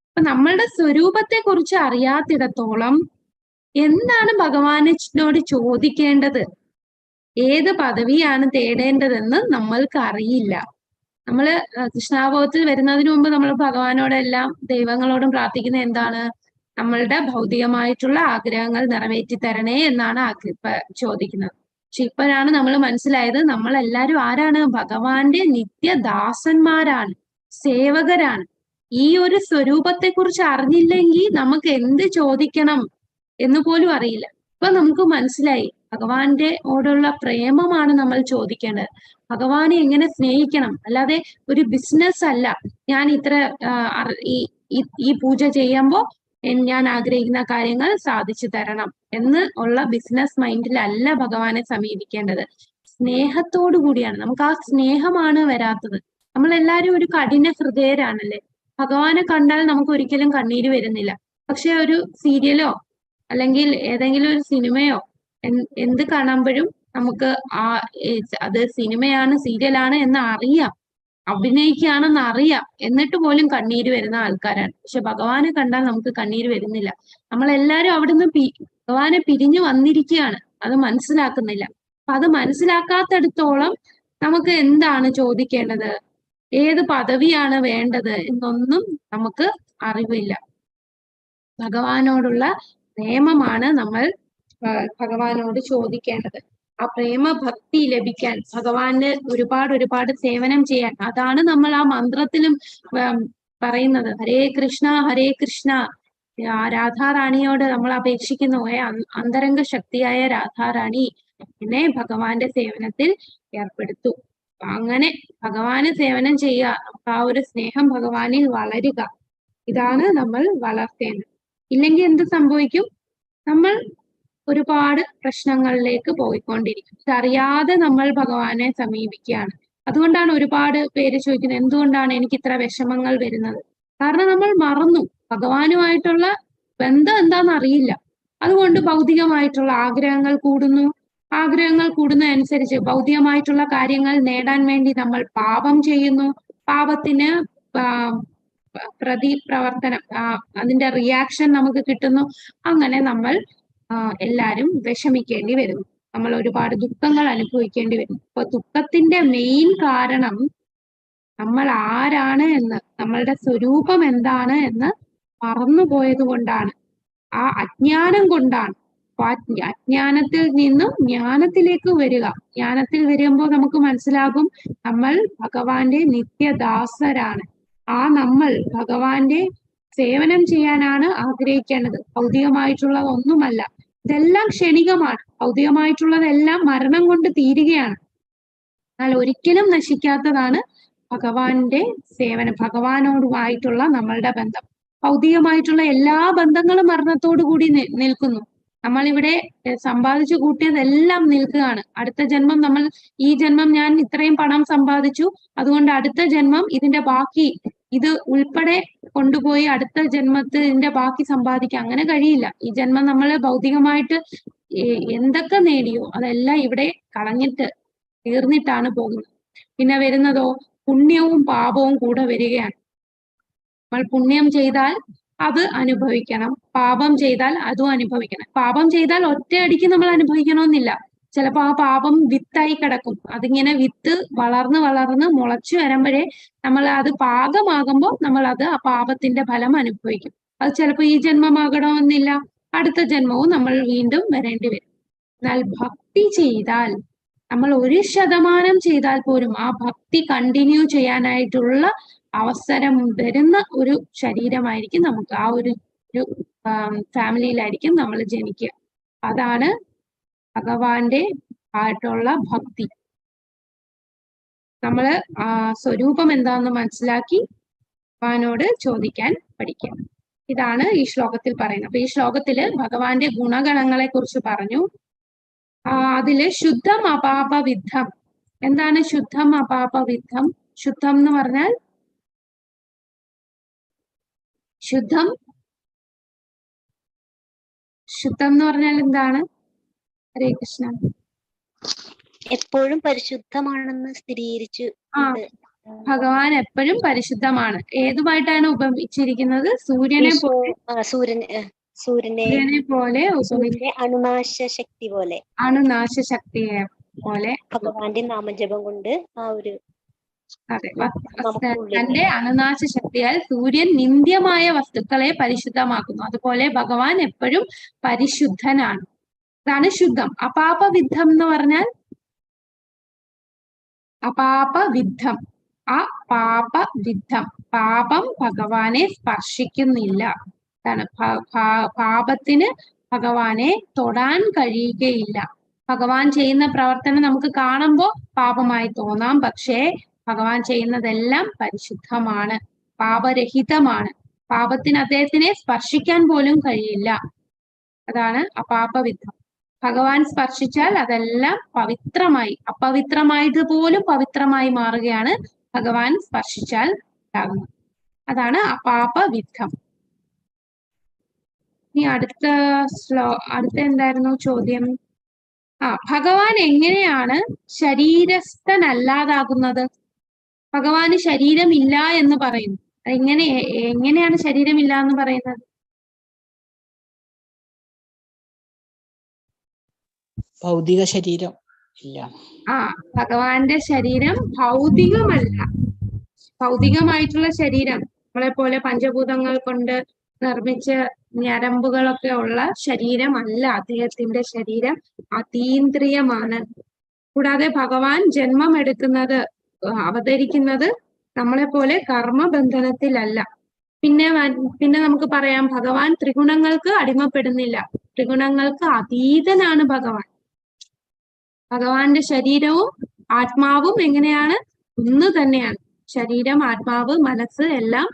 അപ്പൊ നമ്മളുടെ സ്വരൂപത്തെ കുറിച്ച് അറിയാത്തിടത്തോളം എന്താണ് ഭഗവാനോട് ചോദിക്കേണ്ടത്, ഏത് പദവിയാണ് തേടേണ്ടതെന്ന് നമ്മൾക്ക് അറിയില്ല. നമ്മള് കൃഷ്ണാബോധത്തിൽ വരുന്നതിന് മുമ്പ് നമ്മൾ ഭഗവാനോടെല്ലാം ദൈവങ്ങളോടും പ്രാർത്ഥിക്കുന്നത് എന്താണ്? നമ്മളുടെ ഭൗതികമായിട്ടുള്ള ആഗ്രഹങ്ങൾ നിറവേറ്റി തരണേ എന്നാണ് ചോദിക്കുന്നത്. പക്ഷെ ഇപ്പോഴാണ് നമ്മൾ മനസ്സിലായത് നമ്മളെല്ലാരും ആരാണ്? ഭഗവാന്റെ നിത്യദാസന്മാരാണ്, സേവകരാണ്. ഈ ഒരു സ്വരൂപത്തെ കുറിച്ച് അറിഞ്ഞില്ലെങ്കിൽ നമുക്ക് എന്ത് ചോദിക്കണം എന്ന് പോലും അറിയില്ല. ഇപ്പൊ നമുക്ക് മനസ്സിലായി ഭഗവാന്റെ ഓടുള്ള പ്രേമമാണ് നമ്മൾ ചോദിക്കേണ്ടത്. ഭഗവാനെ എങ്ങനെ സ്നേഹിക്കണം, അല്ലാതെ ഒരു ബിസിനസ് അല്ല. ഞാൻ ഇത്ര ഈ പൂജ ചെയ്യുമ്പോൾ ഞാൻ ആഗ്രഹിക്കുന്ന കാര്യങ്ങൾ സാധിച്ചു തരണം എന്ന് ഉള്ള ബിസിനസ് മൈൻഡിലല്ല ഭഗവാനെ സമീപിക്കേണ്ടത്. സ്നേഹത്തോടു കൂടിയാണ്. നമുക്ക് ആ സ്നേഹമാണ് വരാത്തത്. നമ്മളെല്ലാരും ഒരു കഠിന ഹൃദയരാണല്ലേ. ഭഗവാനെ കണ്ടാൽ നമുക്ക് ഒരിക്കലും കണ്ണീര് വരുന്നില്ല. പക്ഷെ ഒരു സീരിയലോ അല്ലെങ്കിൽ ഏതെങ്കിലും ഒരു സിനിമയോ എന്ത് കാണുമ്പോഴും നമുക്ക് അത് സിനിമയാണ്, സീരിയലാണ് എന്ന് അറിയാം, അഭിനയിക്കുകയാണെന്ന് അറിയാം, എന്നിട്ട് പോലും കണ്ണീര് വരുന്ന ആൾക്കാരാണ്. പക്ഷെ ഭഗവാനെ കണ്ടാൽ നമുക്ക് കണ്ണീര് വരുന്നില്ല. നമ്മളെല്ലാരും അവിടുന്ന് ഭഗവാനെ പിരിഞ്ഞു വന്നിരിക്കുകയാണ്, അത് മനസ്സിലാക്കുന്നില്ല. അപ്പൊ അത് മനസ്സിലാക്കാത്തടത്തോളം നമുക്ക് എന്താണ് ചോദിക്കേണ്ടത്, ഏത് പദവിയാണ് വേണ്ടത് എന്നൊന്നും നമുക്ക് അറിവില്ല. ഭഗവാനോടുള്ള പ്രേമമാണ് നമ്മൾ ഭഗവാനോട് ചോദിക്കേണ്ടത്. ആ പ്രേമ ഭക്തി ലഭിക്കാൻ, ഭഗവാന് ഒരുപാട് സേവനം ചെയ്യാൻ, അതാണ് നമ്മൾ ആ മന്ത്രത്തിലും പറയുന്നത്. ഹരേ കൃഷ്ണ ഹരേ കൃഷ്ണ. രാധാറാണിയോട് നമ്മൾ അപേക്ഷിക്കുന്നു, അന്തരംഗ ശക്തിയായ രാധാറാണി എന്നെ ഭഗവാന്റെ സേവനത്തിൽ ഏർപ്പെടുത്തു. അങ്ങനെ ഭഗവാന് സേവനം ചെയ്യുക, നമുക്ക് ആ ഒരു സ്നേഹം ഭഗവാനിൽ വളരുക, ഇതാണ് നമ്മൾ വളർത്തേണ്ടത്. ഇല്ലെങ്കിൽ എന്ത് സംഭവിക്കും? നമ്മൾ ഒരുപാട് പ്രശ്നങ്ങളിലേക്ക് പോയിക്കൊണ്ടിരിക്കും. അറിയാതെ നമ്മൾ ഭഗവാനെ സമീപിക്കുകയാണ്. അതുകൊണ്ടാണ് ഒരുപാട് പേര് ചോദിക്കുന്നത്, എന്തുകൊണ്ടാണ് എനിക്ക് ഇത്ര വിഷമങ്ങൾ വരുന്നത്? കാരണം നമ്മൾ മറന്നു, ഭഗവാനുമായിട്ടുള്ള ബന്ധം എന്താണെന്ന് അറിയില്ല. അതുകൊണ്ട് ഭൗതികമായിട്ടുള്ള ആഗ്രഹങ്ങൾ കൂടുന്നു. ആഗ്രഹങ്ങൾ കൂടുന്നതനുസരിച്ച് ഭൗതികമായിട്ടുള്ള കാര്യങ്ങൾ നേടാൻ വേണ്ടി നമ്മൾ പാപം ചെയ്യുന്നു. പാപത്തിന് പ്രതിപ്രവർത്തനം, അതിന്റെ റിയാക്ഷൻ നമുക്ക് കിട്ടുന്നു. അങ്ങനെ നമ്മൾ എല്ലാരും വിഷമിക്കേണ്ടി വരുന്നു. നമ്മൾ ഒരുപാട് ദുഃഖങ്ങൾ അനുഭവിക്കേണ്ടി വരുന്നു. അപ്പൊ ദുഃഖത്തിന്റെ മെയിൻ കാരണം നമ്മൾ ആരാണ് എന്ന്, നമ്മളുടെ സ്വരൂപം എന്താണ് എന്ന് മറന്നുപോയത് കൊണ്ടാണ്, ആ അജ്ഞാനം കൊണ്ടാണ്. അപ്പൊ അജ്ഞാനത്തിൽ നിന്നും ജ്ഞാനത്തിലേക്ക് വരിക. ജ്ഞാനത്തിൽ വരുമ്പോൾ നമുക്ക് മനസ്സിലാകും നമ്മൾ ഭഗവാന്റെ നിത്യദാസരാണ്. ആ നമ്മൾ ഭഗവാന്റെ സേവനം ചെയ്യാനാണ് ആഗ്രഹിക്കേണ്ടത്, ഭൗതികമായിട്ടുള്ളത് ഒന്നുമല്ല. ഇതെല്ലാം ക്ഷണികമാണ്. ഭൗതികമായിട്ടുള്ളതെല്ലാം മരണം കൊണ്ട് തീരുകയാണ്. എന്നാൽ ഒരിക്കലും നശിക്കാത്തതാണ് ഭഗവാന്റെ സേവനം, ഭഗവാനോടുമായിട്ടുള്ള നമ്മളുടെ ബന്ധം. ഭൗതികമായിട്ടുള്ള എല്ലാ ബന്ധങ്ങളും മരണത്തോടു കൂടി നിൽക്കുന്നു. നമ്മളിവിടെ സമ്പാദിച്ചു കൂട്ടിയതെല്ലാം നിൽക്കുകയാണ്. അടുത്ത ജന്മം നമ്മൾ, ഈ ജന്മം ഞാൻ ഇത്രയും പണം സമ്പാദിച്ചു, അതുകൊണ്ട് അടുത്ത ജന്മം ഇതിന്റെ ബാക്കി, ഇത് ഉൾപ്പെടെ കൊണ്ടുപോയി അടുത്ത ജന്മത്തിൽ ഇതിന്റെ ബാക്കി സമ്പാദിക്കാം. അങ്ങനെ കഴിയില്ല. ഈ ജന്മം നമ്മൾ ഭൗതികമായിട്ട് എന്തൊക്കെ നേടിയോ അതെല്ലാം ഇവിടെ കളഞ്ഞിട്ട് തീർന്നിട്ടാണ് പോകുന്നത്. പിന്നെ വരുന്നതോ പുണ്യവും പാപവും കൂടെ വരികയാണ്. നമ്മൾ പുണ്യം ചെയ്താൽ അത് അനുഭവിക്കണം, പാപം ചെയ്താൽ അതും അനുഭവിക്കണം. പാപം ചെയ്താൽ ഒറ്റയടിക്ക് നമ്മൾ അനുഭവിക്കണമെന്നില്ല. ചിലപ്പോൾ ആ പാപം വിത്തായി കിടക്കും. അതിങ്ങനെ വിത്ത് വളർന്ന് വളർന്ന് മുളച്ചു വരുമ്പോഴേ നമ്മൾ അത് പാകമാകുമ്പോൾ നമ്മൾ അത് ആ പാപത്തിന്റെ ഫലം അനുഭവിക്കും. അത് ചിലപ്പോൾ ഈ ജന്മമാകണമെന്നില്ല, അടുത്ത ജന്മവും നമ്മൾ വീണ്ടും വരേണ്ടി വരും. എന്നാൽ ഭക്തി ചെയ്താൽ, നമ്മൾ 1% ചെയ്താൽ പോലും ആ ഭക്തി കണ്ടിന്യൂ ചെയ്യാനായിട്ടുള്ള അവസരം വരുന്ന ഒരു ശരീരമായിരിക്കും നമുക്ക്. ആ ഒരു ഫാമിലിയിലായിരിക്കും നമ്മൾ ജനിക്കുക. അതാണ് ഭഗവാന്റെ ആയിട്ടുള്ള ഭക്തി. നമ്മള് സ്വരൂപം എന്താണെന്ന് മനസ്സിലാക്കി ഭഗവാനോട് ചോദിക്കാൻ പഠിക്കാം. ഇതാണ് ഈ ശ്ലോകത്തിൽ പറയുന്നത്. അപ്പൊ ഈ ശ്ലോകത്തില് ഭഗവാന്റെ ഗുണഗണങ്ങളെ കുറിച്ച് പറഞ്ഞു. അതില് ശുദ്ധം അപാപവിദ്ധം. എന്താണ് ശുദ്ധം അപാപവിദ്ധം? ശുദ്ധം എന്ന് പറഞ്ഞാൽ ശുദ്ധം എന്ന് പറഞ്ഞാൽ എന്താണ്? ഹരേ കൃഷ്ണ. എപ്പോഴും പരിശുദ്ധമാണെന്ന് സ്ഥിരീകരിച്ചു. ഭഗവാൻ എപ്പോഴും പരിശുദ്ധമാണ്. ഏതുമായിട്ടാണ് ഉപമിച്ചിരിക്കുന്നത്? സൂര്യനെ പോലെ അണുനാശ ശക്തി പോലെ, അണുനാശ ശക്തിയെ പോലെ ഭഗവാന്റെ നാമജപം കൊണ്ട് ആ ഒരു തന്റെ അണുനാശ ശക്തിയാൽ സൂര്യൻ നിന്ദ്യമായ വസ്തുക്കളെ പരിശുദ്ധമാക്കുന്നു. അതുപോലെ ഭഗവാൻ എപ്പോഴും പരിശുദ്ധനാണ്. അതാണ് ശുദ്ധം. അപാപവിദ്ധം എന്ന് പറഞ്ഞാൽ അപാപവിദ്ധം, അപാപവിദ്ധം, പാപം ഭഗവാനെ സ്പർശിക്കുന്നില്ല. അതാണ് പാപത്തിന് ഭഗവാനെ തൊടാൻ കഴിയുകയില്ല. ഭഗവാൻ ചെയ്യുന്ന പ്രവർത്തനം നമുക്ക് കാണുമ്പോൾ പാപമായി തോന്നാം, പക്ഷേ ഭഗവാൻ ചെയ്യുന്നതെല്ലാം പരിശുദ്ധമാണ്, പാപരഹിതമാണ്. പാപത്തിന് അദ്ദേഹത്തിനെ സ്പർശിക്കാൻ പോലും കഴിയില്ല. അതാണ് അപാപവിദ്ധം. ഭഗവാൻ സ്പർശിച്ചാൽ അതെല്ലാം പവിത്രമായി, അപവിത്രമായത് പോലും പവിത്രമായി മാറുകയാണ് ഭഗവാൻ സ്പർശിച്ചാൽ ഉണ്ടാകുന്നത്. അതാണ് അപാപവിദ്ധം. ഇനി അടുത്ത എന്തായിരുന്നു ചോദ്യം? ഭഗവാൻ എങ്ങനെയാണ് ശരീരസ്ഥനല്ലാതാകുന്നത്? ഭഗവാന് ശരീരമില്ല എന്ന് പറയുന്നു. എങ്ങനെയാണ് ശരീരമില്ല എന്ന് പറയുന്നത്? ഭൗതിക ശരീരം ഇല്ല. ഭഗവാന്റെ ശരീരം ഭൗതികമല്ല. ഭൗതികമായിട്ടുള്ള ശരീരം നമ്മളെ പോലെ പഞ്ചഭൂതങ്ങൾ കൊണ്ട് നിർമ്മിച്ച ഞരമ്പുകളൊക്കെ ഉള്ള ശരീരമല്ല അദ്ദേഹത്തിന്റെ ശരീരം. അതീന്ദ്രിയമാണ്. കൂടാതെ ഭഗവാൻ ജന്മം എടുക്കുന്നത്, അവതരിക്കുന്നത് നമ്മളെ പോലെ കർമ്മബന്ധനത്തിലല്ല. പിന്നെ നമുക്ക് പറയാം ഭഗവാൻ ത്രിഗുണങ്ങൾക്ക് അടിമപ്പെടുന്നില്ല. ത്രിഗുണങ്ങൾക്ക് അതീതനാണ് ഭഗവാൻ. ഭഗവാന്റെ ശരീരവും ആത്മാവും എങ്ങനെയാണ്? ഒന്ന് തന്നെയാണ്. ശരീരം, ആത്മാവ്, മനസ്സ് എല്ലാം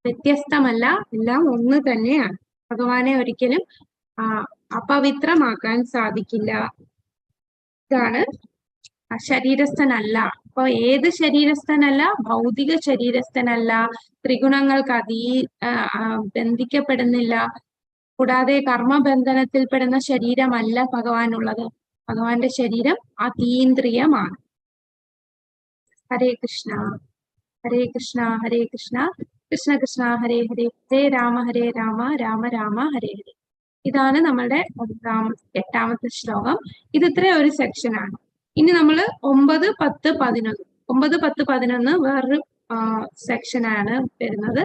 വ്യത്യസ്തമല്ല, എല്ലാം ഒന്ന് തന്നെയാണ്. ഭഗവാനെ ഒരിക്കലും അപവിത്രമാക്കാൻ സാധിക്കില്ല. ഇതാണ് ശരീരസ്ഥനല്ല. അപ്പൊ ഏത് ശരീരസ്ഥനല്ല? ഭൗതിക ശരീരസ്ഥനല്ല, ത്രിഗുണങ്ങൾക്ക് ബന്ധിക്കപ്പെടുന്നില്ല, കൂടാതെ കർമ്മബന്ധനത്തിൽപ്പെടുന്ന ശരീരമല്ല ഭഗവാനുള്ളത്. ഭഗവാന്റെ ശരീരം അതീന്ദ്രിയമാണ്. ഹരേ കൃഷ്ണ ഹരേ കൃഷ്ണ ഹരേ കൃഷ്ണ കൃഷ്ണ കൃഷ്ണ ഹരേ ഹരേ ഹരേ രാമ രാമ രാമ ഹരേ ഹരേ. ഇതാണ് നമ്മളുടെ 8ാമത്തെ ശ്ലോകം. ഇത് ഇത്ര ഒരു സെക്ഷനാണ്. ഇനി നമ്മൾ 9, 10, 11 വേറൊരു സെക്ഷനാണ് വരുന്നത്.